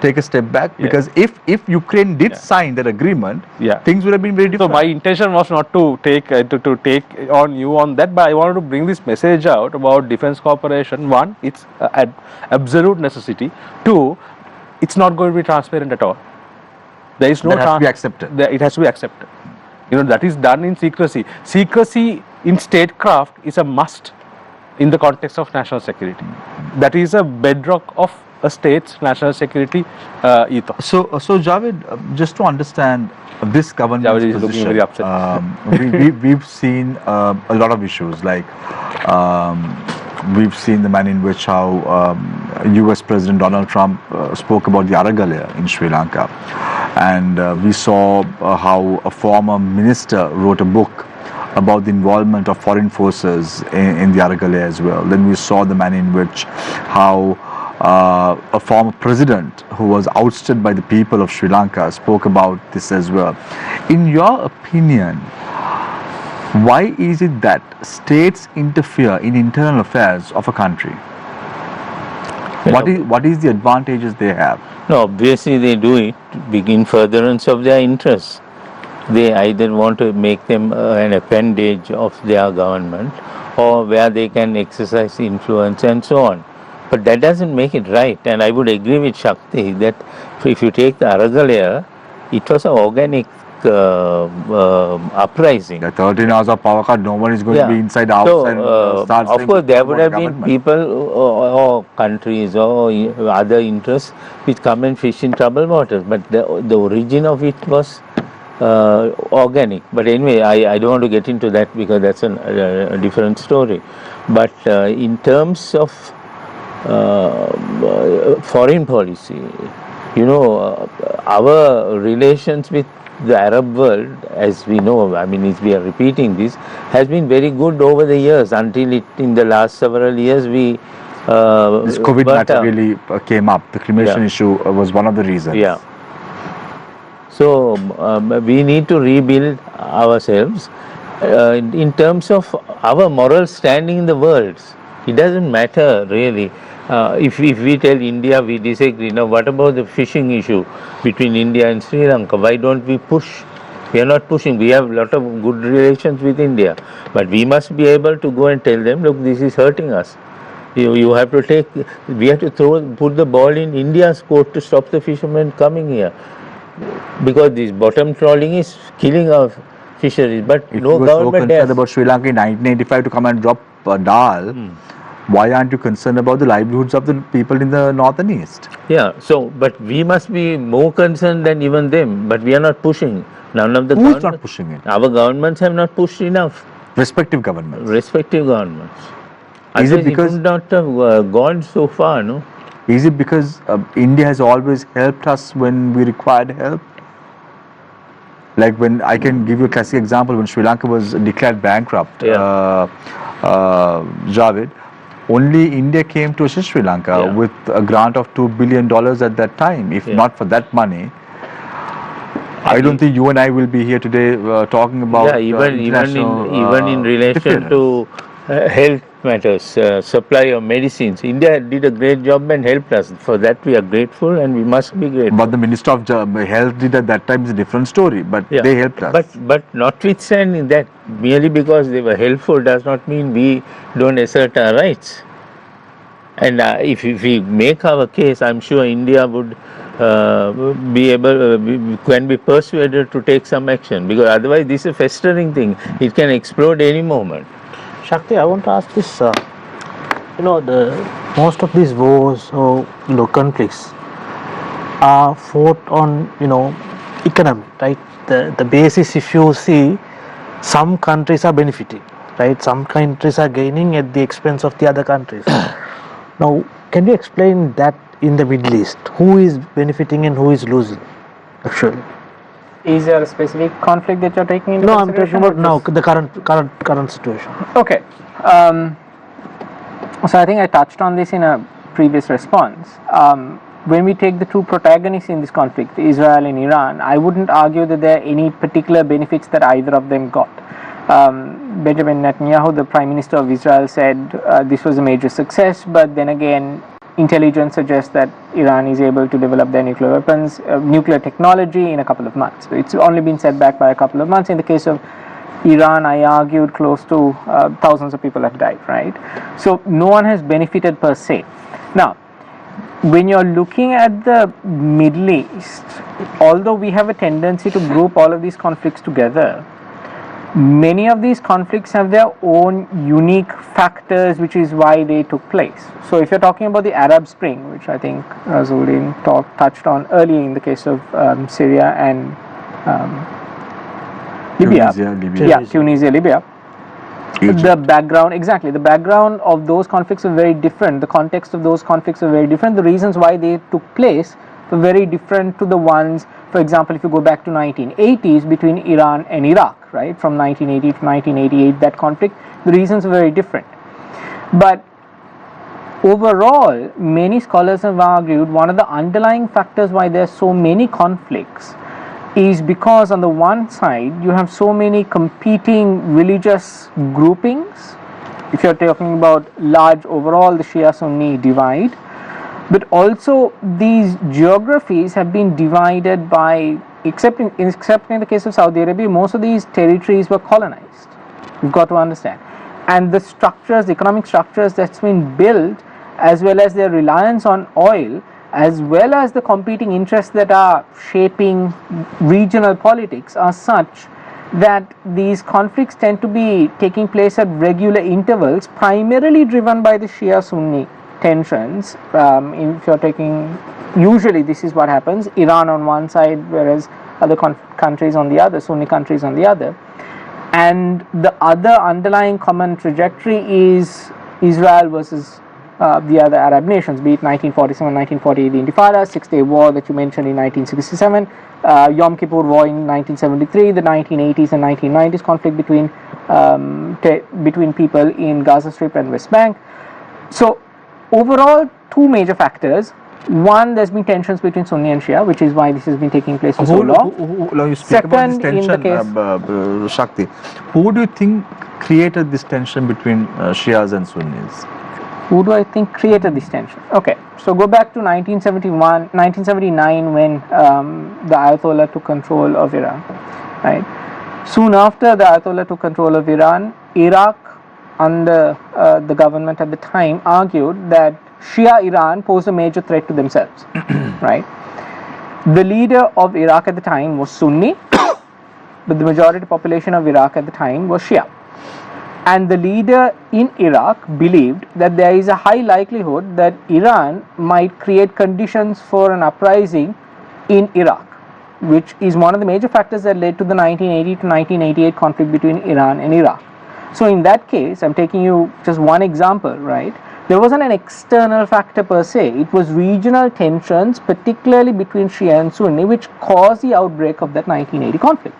take a step back, because if Ukraine did sign that agreement, things would have been very different. So my intention was not to take on you on that, but I wanted to bring this message out about defense cooperation. One, it's an absolute necessity. Two, it's not going to be transparent at all. There is no. That has to be accepted. It has to be accepted. That is done in secrecy. Secrecy in statecraft is a must in the context of national security. That is a bedrock of a state's national security ethos. So Javid, just to understand this government's Javid is looking position, very upset. we've seen a lot of issues, like we've seen the manner in which how U.S. President Donald Trump spoke about the Aragalaya in Sri Lanka, and we saw how a former minister wrote a book about the involvement of foreign forces in the Aragalaya as well. Then we saw the manner in which how a former president who was ousted by the people of Sri Lanka spoke about this as well. In your opinion, why is it that states interfere in internal affairs of a country? What is the advantages they have? No, obviously they do it in furtherance of their interests. They either want to make them an appendage of their government, or where they can exercise influence and so on. But that doesn't make it right. And I would agree with Shakthi that if you take the Aragalaya, it was an organic uprising. The 13 hours of power cut, no one is going to be inside the house and start of course, there would have been people or countries or other interests which come and fish in troubled waters. But the origin of it was organic. But anyway, I don't want to get into that because that's a different story. But in terms of foreign policy, our relations with the Arab world, as we know, we are repeating this, has been very good over the years until in the last several years we this COVID matter really came up. The cremation issue was one of the reasons. Yeah. So we need to rebuild ourselves in terms of our moral standing in the world. It doesn't matter really. If we tell India we disagree, now what about the fishing issue between India and Sri Lanka? Why don't we push? We are not pushing. We have a lot of good relations with India, but we must be able to go and tell them, look, this is hurting us. You have to we have to put the ball in India's court to stop the fishermen coming here, because this bottom trawling is killing our fisheries. But if no you were government so concerned about Sri Lanka in 1985 to come and drop dal, why aren't you concerned about the livelihoods of the people in the north and east? Yeah, but we must be more concerned than even them, but we are not pushing. None of the Who is not pushing it? Our governments have not pushed enough. Respective governments. Is it because it would not have gone so far, no? Is it because India has always helped us when we required help? Like when I can give you a classic example, when Sri Lanka was declared bankrupt, Javid, only India came to assist Sri Lanka with a grant of $2 billion at that time. If not for that money, I don't think you and I will be here today talking about even in relation to health matters, supply of medicines. India did a great job and helped us. For that we are grateful and we must be grateful. But the Minister of Health did at that time is a different story, but they helped us. But notwithstanding that, merely because they were helpful does not mean we don't assert our rights. And if we make our case, I'm sure India would can be persuaded to take some action, because otherwise this is a festering thing. It can explode any moment. Shakthi, I want to ask this. Most of these wars or conflicts are fought on economy, right? The basis, if you see, some countries are benefiting, right? Some countries are gaining at the expense of the other countries. Now, can you explain that in the Middle East? Who is benefiting and who is losing, actually? Is there a specific conflict that you're taking into I'm consideration? talking about now, the current situation. Okay. So I think I touched on this in a previous response. When we take the two protagonists in this conflict, Israel and Iran, I wouldn't argue that there are any particular benefits that either of them got. Benjamin Netanyahu, the Prime Minister of Israel, said this was a major success, but then again, intelligence suggests that Iran is able to develop their nuclear weapons, nuclear technology in a couple of months. So it's only been set back by a couple of months. In the case of Iran, I argued close to thousands of people have died, right? So no one has benefited per se. Now, when you're looking at the Middle East, although we have a tendency to group all of these conflicts together, Many of these conflicts have their own unique factors, which is why they took place. So if you're talking about the Arab Spring, which I think Razuldin touched on earlier in the case of Syria and Libya. Tunisia, Libya. Egypt. The background of those conflicts are very different. The context of those conflicts are very different. The reasons why they took place were very different to the ones, for example, if you go back to 1980s between Iran and Iraq, right? From 1980 to 1988, that conflict, the reasons are very different. But overall, many scholars have argued one of the underlying factors why there are so many conflicts is because on the one side you have so many competing religious groupings. If you're talking about large overall the Shia-Sunni divide, but also these geographies have been divided by, except in the case of Saudi Arabia, most of these territories were colonized. You've got to understand. And the structures, the economic structures that's been built, as well as their reliance on oil, as well as the competing interests that are shaping regional politics, are such that these conflicts tend to be taking place at regular intervals, primarily driven by the Shia-Sunni tensions. If you're taking, usually this is what happens, Iran on one side, whereas other countries on the other, Sunni countries on the other. And the other underlying common trajectory is Israel versus the other Arab nations, be it 1947, 1948, the Intifada, Six-Day War that you mentioned in 1967, Yom Kippur War in 1973, the 1980s and 1990s conflict between people in Gaza Strip and West Bank. So overall, two major factors. One, there's been tensions between Sunni and Shia, which is why this has been taking place for so long. You speak about this tension, Shakthi. Who do you think created this tension between Shias and Sunnis? Who do I think created this tension? Okay, so go back to 1979 when the Ayatollah took control of Iran, right? Soon after the Ayatollah took control of Iran, Iraq under the government at the time argued that Shia Iran posed a major threat to themselves, right? The leader of Iraq at the time was Sunni, but the majority population of Iraq at the time was Shia. And the leader in Iraq believed that there is a high likelihood that Iran might create conditions for an uprising in Iraq, which is one of the major factors that led to the 1980 to 1988 conflict between Iran and Iraq. So in that case, I'm taking you just one example, right? There wasn't an external factor per se. It was regional tensions, particularly between Shia and Sunni, which caused the outbreak of that 1980 conflict.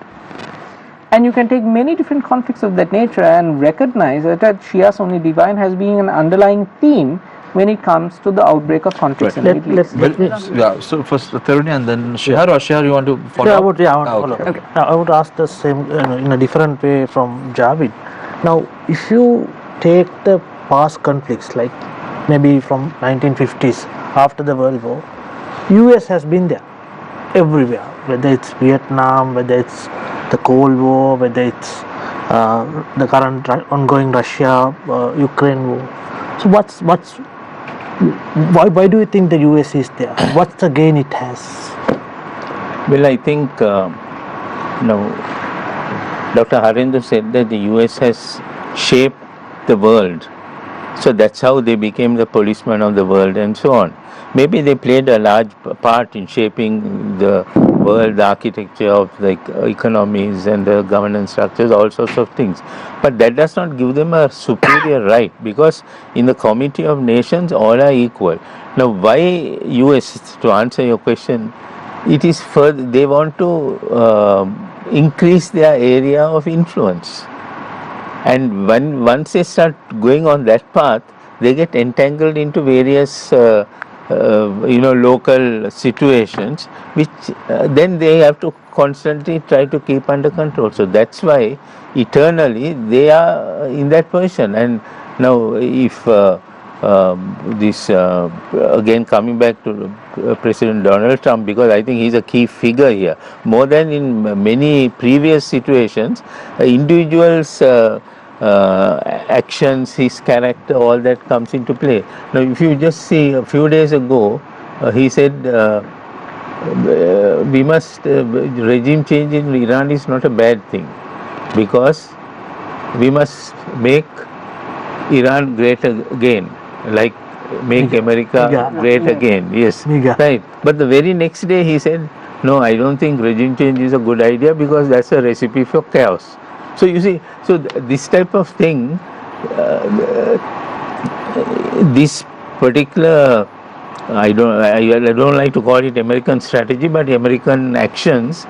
And you can take many different conflicts of that nature and recognize that Shia-Sunni divide has been an underlying theme when it comes to the outbreak of conflicts in the Middle East. Yeah, so first Tharuni and then Shihar, or Shihar you want to follow up? I want to follow up. Okay. Now, I would ask the same in a different way from Javid. Now, if you take the past conflicts, like maybe from 1950s, after the World War, US has been there everywhere, whether it's Vietnam, whether it's the Cold War, whether it's the current ongoing Russia, Ukraine war. So why do you think the US is there? What's the gain it has? Well, I think Dr. Harinda said that the US has shaped the world. So that's how they became the policeman of the world and so on. Maybe they played a large part in shaping the world, the architecture of the economies and the governance structures, all sorts of things. But that does not give them a superior right, because in the Committee of Nations all are equal. Now why US, to answer your question, it is further, they want to increase their area of influence. And once they start going on that path, they get entangled into various local situations, which then they have to constantly try to keep under control. So that's why eternally they are in that position. And now if again coming back to President Donald Trump, because I think he's a key figure here, more than in many previous situations, individuals' actions, his character, all that comes into play. Now if you just see a few days ago, he said we must regime change in Iran is not a bad thing. because we must make Iran great again, like make America great again. Yes, right. But the very next day he said, no, I don't think regime change is a good idea because that's a recipe for chaos. So you see, so this type of thing, this particular, I don't like to call it American strategy, but American actions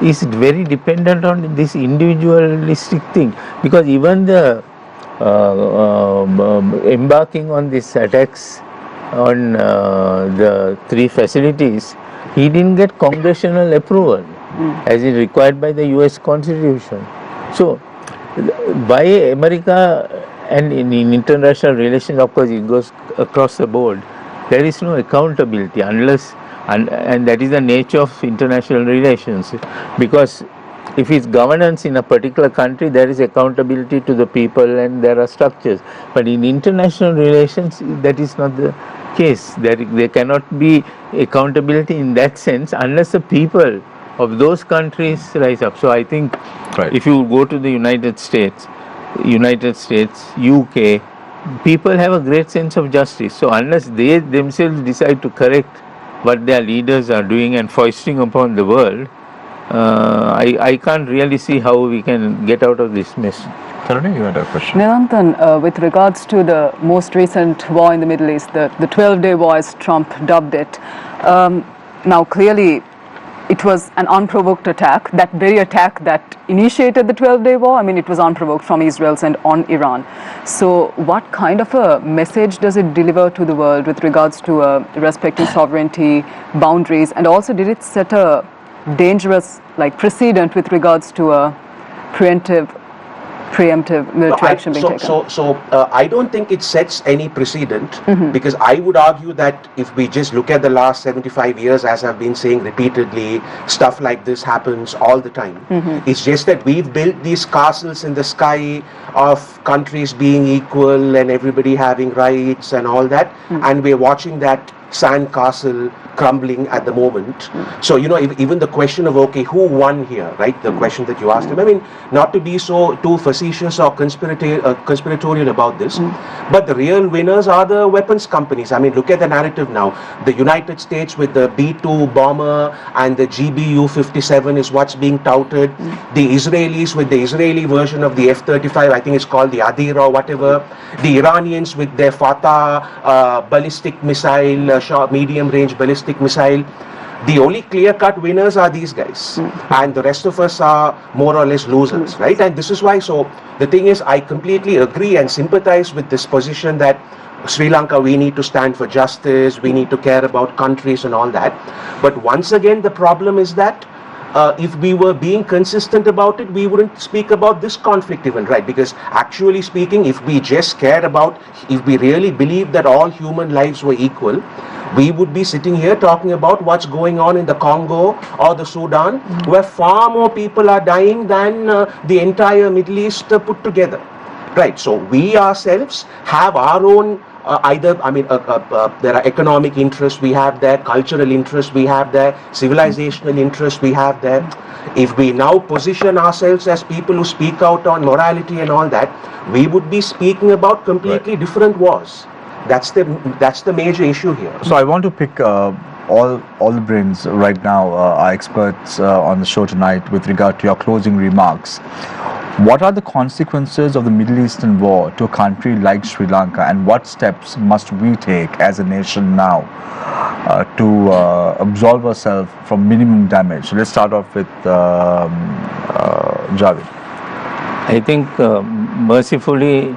is very dependent on this individualistic thing, because even the embarking on these attacks on the 3 facilities, he didn't get congressional approval as is required by the US Constitution. So by America, and in international relations, of course, it goes across the board, there is no accountability unless, and that is the nature of international relations, because if it's governance in a particular country, there is accountability to the people and there are structures. But in international relations, that is not the case. There cannot be accountability in that sense unless the people of those countries rise up. So I think if you go to the United States, UK, people have a great sense of justice. So unless they themselves decide to correct what their leaders are doing and foisting upon the world, I can't really see how we can get out of this mess. Harinda, you had a question? Nilanthan, with regards to the most recent war in the Middle East, the 12-day war as Trump dubbed it, now clearly it was an unprovoked attack, that very attack that initiated the 12-day war. I mean, it was unprovoked from Israel's end on Iran. So what kind of a message does it deliver to the world with regards to respecting sovereignty, boundaries, and also did it set a dangerous precedent with regards to a preemptive military action being taken? I don't think it sets any precedent, because I would argue that if we just look at the last 75 years, as I've been saying repeatedly, stuff like this happens all the time. It's just that we've built these castles in the sky of countries being equal and everybody having rights and all that, and we're watching that sand castle crumbling at the moment. So, even the question of, okay, who won here, right? The question that you asked him. I mean, not to be so too facetious or conspiratorial about this, but the real winners are the weapons companies. I mean, look at the narrative now. The United States with the B-2 bomber and the GBU-57 is what's being touted. The Israelis with the Israeli version of the F-35, I think it's called the Adir or whatever. The Iranians with their Fatah ballistic missile, medium-range ballistic missile. The only clear-cut winners are these guys, and the rest of us are more or less losers, right? And this is why, so the thing is, I completely agree and sympathize with this position that Sri Lanka, we need to stand for justice, we need to care about countries and all that. But once again, the problem is that if we were being consistent about it, we wouldn't speak about this conflict even, right? Because actually speaking, if we just cared about, if we really believed that all human lives were equal, we would be sitting here talking about what's going on in the Congo or the Sudan, where far more people are dying than the entire Middle East put together, right? So we ourselves have our own there are economic interests we have there, cultural interests we have there, civilizational interests we have there. If we now position ourselves as people who speak out on morality and all that, we would be speaking about completely different wars. That's the major issue here. So I want to pick all the brains right now, our experts on the show tonight, with regard to your closing remarks. What are the consequences of the Middle Eastern war to a country like Sri Lanka, and what steps must we take as a nation now to absolve ourselves from minimum damage? So let's start off with Javid. I think mercifully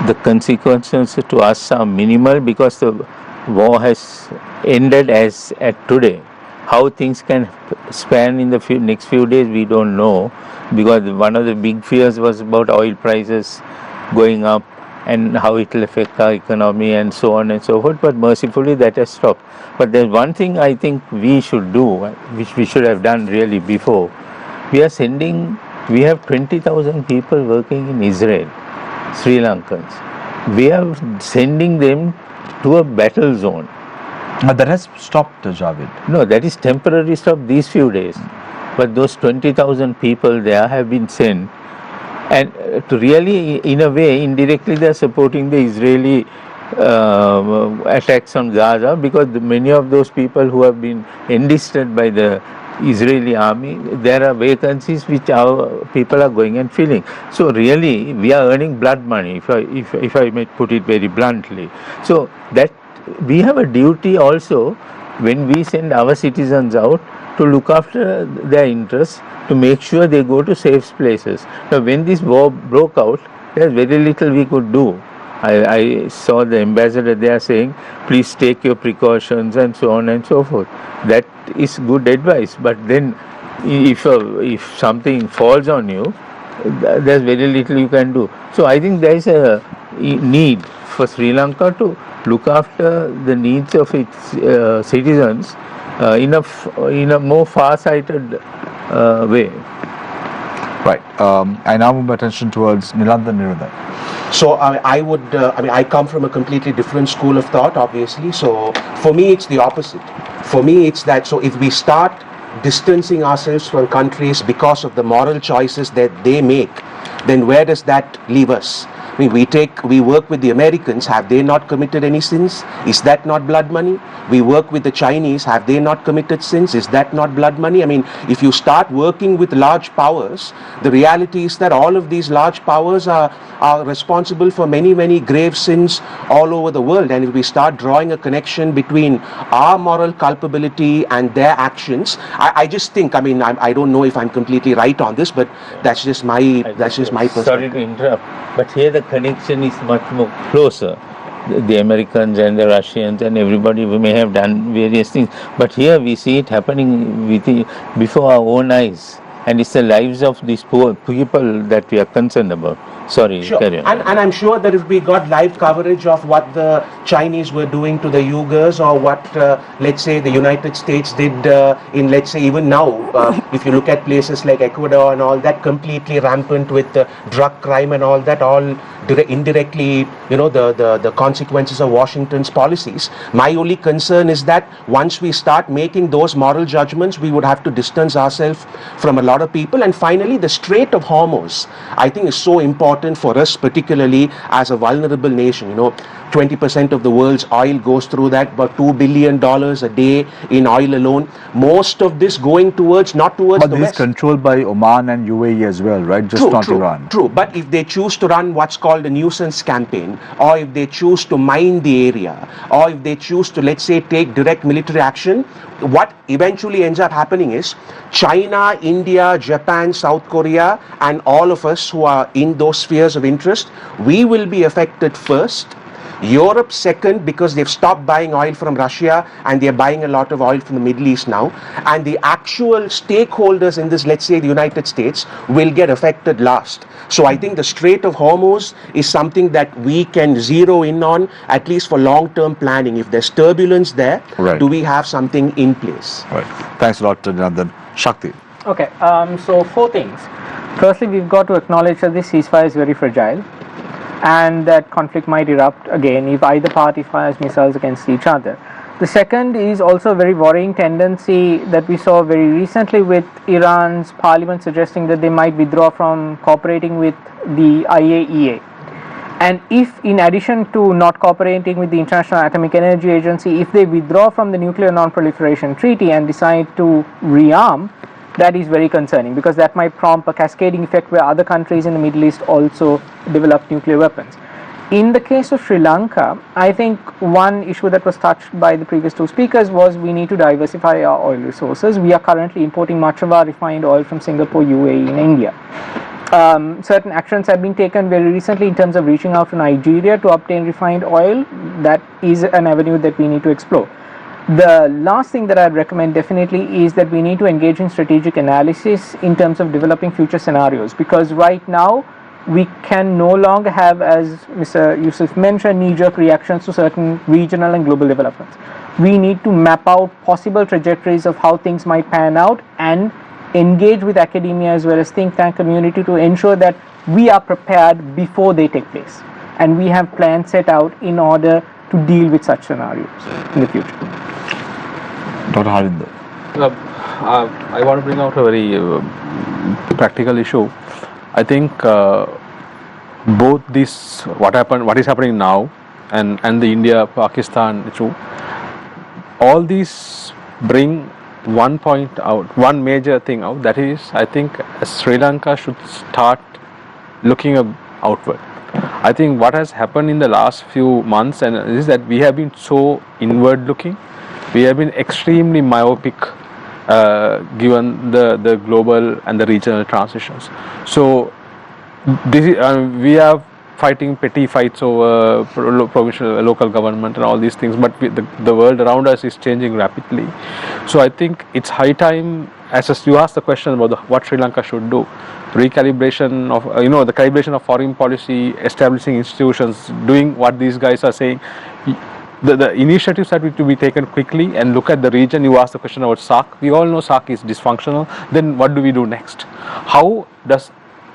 the consequences to us are minimal, because the war has ended as at today. How things can span in the next few days, we don't know, because one of the big fears was about oil prices going up and how it will affect our economy and so on and so forth, but mercifully that has stopped. But there's one thing I think we should do, which we should have done really before. We have 20,000 people working in Israel, Sri Lankans. We are sending them to a battle zone. That has stopped, Javid. No, that is temporarily stopped these few days. But those 20,000 people there have been sent And to really, in a way, indirectly, they are supporting the Israeli attacks on Gaza, because many of those people who have been enlisted by the Israeli army, there are vacancies which our people are going and filling. So really, we are earning blood money, if I may put it very bluntly. So that we have a duty also, when we send our citizens out, to look after their interests, to make sure they go to safe places. Now, when this war broke out, there's very little we could do. I saw the ambassador there saying, please take your precautions and so on and so forth. That is good advice. But then if something falls on you, there's very little you can do. So I think there is a need for Sri Lanka to look after the needs of its citizens in a more far-sighted way. Right. I now move my attention towards Nilanthan, Niruthan. So I come from a completely different school of thought, obviously. So for me, it's the opposite. For me, it's that, so if we start distancing ourselves from countries because of the moral choices that they make, then where does that leave us? I mean, we work with the Americans. Have they not committed any sins? Is that not blood money? We work with the Chinese. Have they not committed sins? Is that not blood money? I mean, if you start working with large powers, the reality is that all of these large powers are responsible for many, many grave sins all over the world. And if we start drawing a connection between our moral culpability and their actions, I just think, I mean, I don't know if I'm completely right on this, but that's just my perspective. Sorry to interrupt, but here the connection is much more closer. The Americans and the Russians and everybody, we may have done various things, but here we see it happening before our own eyes, and it's the lives of these poor people that we are concerned about. Sorry, sure. Carry on. And I'm sure that if we got live coverage of what the Chinese were doing to the Uyghurs, or what, let's say, the United States did in, let's say, even now, if you look at places like Ecuador and all that, completely rampant with drug crime and all that, all indirectly, the consequences of Washington's policies. My only concern is that once we start making those moral judgments, we would have to distance ourselves from a lot of people. And finally, the Strait of Hormuz, I think, is so important for us, particularly as a vulnerable nation. 20% of the world's oil goes through that, about $2 billion a day in oil alone. Most of this going not towards but the this West. is controlled by Oman and UAE as well, right? Just not Iran. True. But if they choose to run what's called a nuisance campaign, or if they choose to mine the area, or if they choose to, let's say, take direct military action, what eventually ends up happening is China, India, Japan, South Korea, and all of us who are in those spheres of interest, we will be affected first. Europe second, because they've stopped buying oil from Russia and they're buying a lot of oil from the Middle East now. And the actual stakeholders in this, let's say the United States, will get affected last. So I think the Strait of Hormuz is something that we can zero in on, at least for long-term planning. If there's turbulence there, right, do we have something in place? Right. Thanks a lot, Nilanthan. Shakthi. Okay, so 4 things. Firstly, we've got to acknowledge that this ceasefire is very fragile, and that conflict might erupt again if either party fires missiles against each other. The second is also a very worrying tendency that we saw very recently with Iran's parliament suggesting that they might withdraw from cooperating with the IAEA. And if, in addition to not cooperating with the International Atomic Energy Agency, if they withdraw from the Nuclear Non-Proliferation Treaty and decide to rearm, that is very concerning, because that might prompt a cascading effect where other countries in the Middle East also develop nuclear weapons. In the case of Sri Lanka, I think one issue that was touched by the previous 2 speakers was we need to diversify our oil resources. We are currently importing much of our refined oil from Singapore, UAE, and India. Certain actions have been taken very recently in terms of reaching out to Nigeria to obtain refined oil. That is an avenue that we need to explore. The last thing that I'd recommend definitely is that we need to engage in strategic analysis in terms of developing future scenarios, because right now we can no longer have, as Mr. Yusuf mentioned, knee-jerk reactions to certain regional and global developments. We need to map out possible trajectories of how things might pan out and engage with academia as well as think tank community to ensure that we are prepared before they take place, and we have plans set out in order to deal with such scenarios in the future. Dr. Harinda. I want to bring out a very practical issue. I think both this, what is happening now, and the India-Pakistan issue, all these bring one major thing out, that is, I think Sri Lanka should start looking outward. I think what has happened in the last few months is that we have been so inward looking, we have been extremely myopic given the global and the regional transitions. So this is, we are fighting petty fights over provincial, local government and all these things, but the world around us is changing rapidly. So I think it's high time, as you asked the question about what Sri Lanka should do, recalibration of, the calibration of foreign policy, establishing institutions, doing what these guys are saying. The initiatives that need to be taken quickly, and look at the region. You asked the question about SAARC. We all know SAARC is dysfunctional. Then what do we do next? How does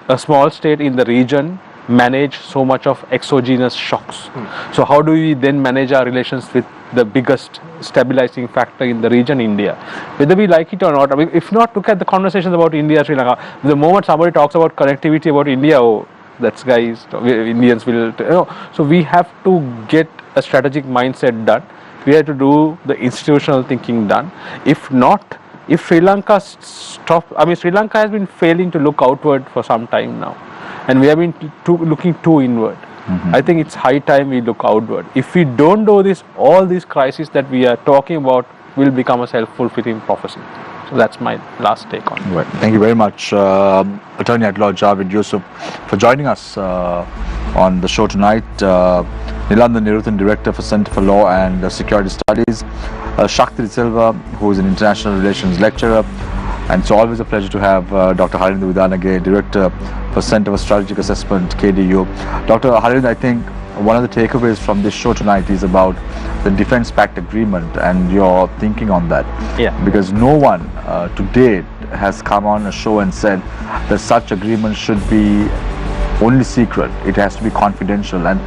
a small state in the region manage so much of exogenous shocks? So how do we then manage our relations with the biggest stabilizing factor in the region, India? Whether we like it or not, I mean, if not, look at the conversations about India, Sri Lanka. The moment somebody talks about connectivity about India, oh, that's guys, Indians will, So we have to get a strategic mindset done. We have to do the institutional thinking done. If not, if Sri Lanka Sri Lanka has been failing to look outward for some time now, and we have been looking too inward. I think it's high time we look outward. If we don't do this, all these crises that we are talking about will become a self-fulfilling prophecy. So that's my last take on it. Right. Thank you very much, Attorney at Law Javid Yusuf, for joining us on the show tonight. Nilanthan, Niruthan, Director for Center for Law and Security Studies. Shakthi Silva, who is an International Relations Lecturer. And it's always a pleasure to have Dr. Harinda Vidanage, Director for Center for Strategic Assessment, KDU. Dr. Harinda, I think one of the takeaways from this show tonight is about the Defence Pact Agreement and your thinking on that. Yeah. Because no one to date has come on a show and said that such agreement should be only secret, it has to be confidential. And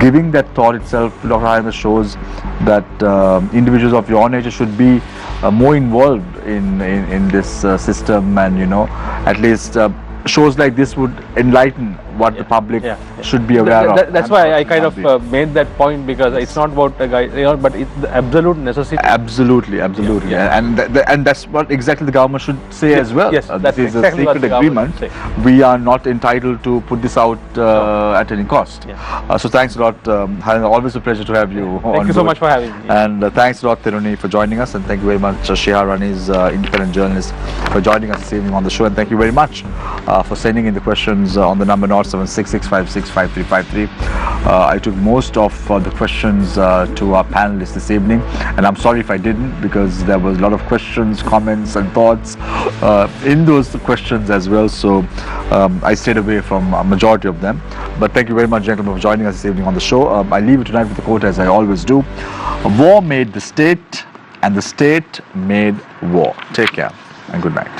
giving that thought itself, Dr. Harinda, shows that individuals of your nature should be more involved in this system, and at least shows like this would enlighten what the public should be aware of. That's why I kind of made that point, because it's not about a guy, but it's the absolute necessity. Absolutely. And that's what exactly the government should say as well. Yes, that's this is exactly a secret agreement. We are not entitled to put this out at any cost. So thanks a lot, Harinda. Always a pleasure to have you. Thank you so much for having me. And thanks a lot, Tiruni, for joining us, and thank you very much, Shehar Rani's independent journalist, for joining us this evening on the show. And thank you very much for sending in the questions on the number 076656353. I took most of the questions to our panelists this evening, and I'm sorry if I didn't, because there was a lot of questions, comments and thoughts in those questions as well, so I stayed away from a majority of them. But thank you very much, gentlemen, for joining us this evening on the show. I leave you tonight with the quote, as I always do: war made the state, and the state made war. Take care and good night.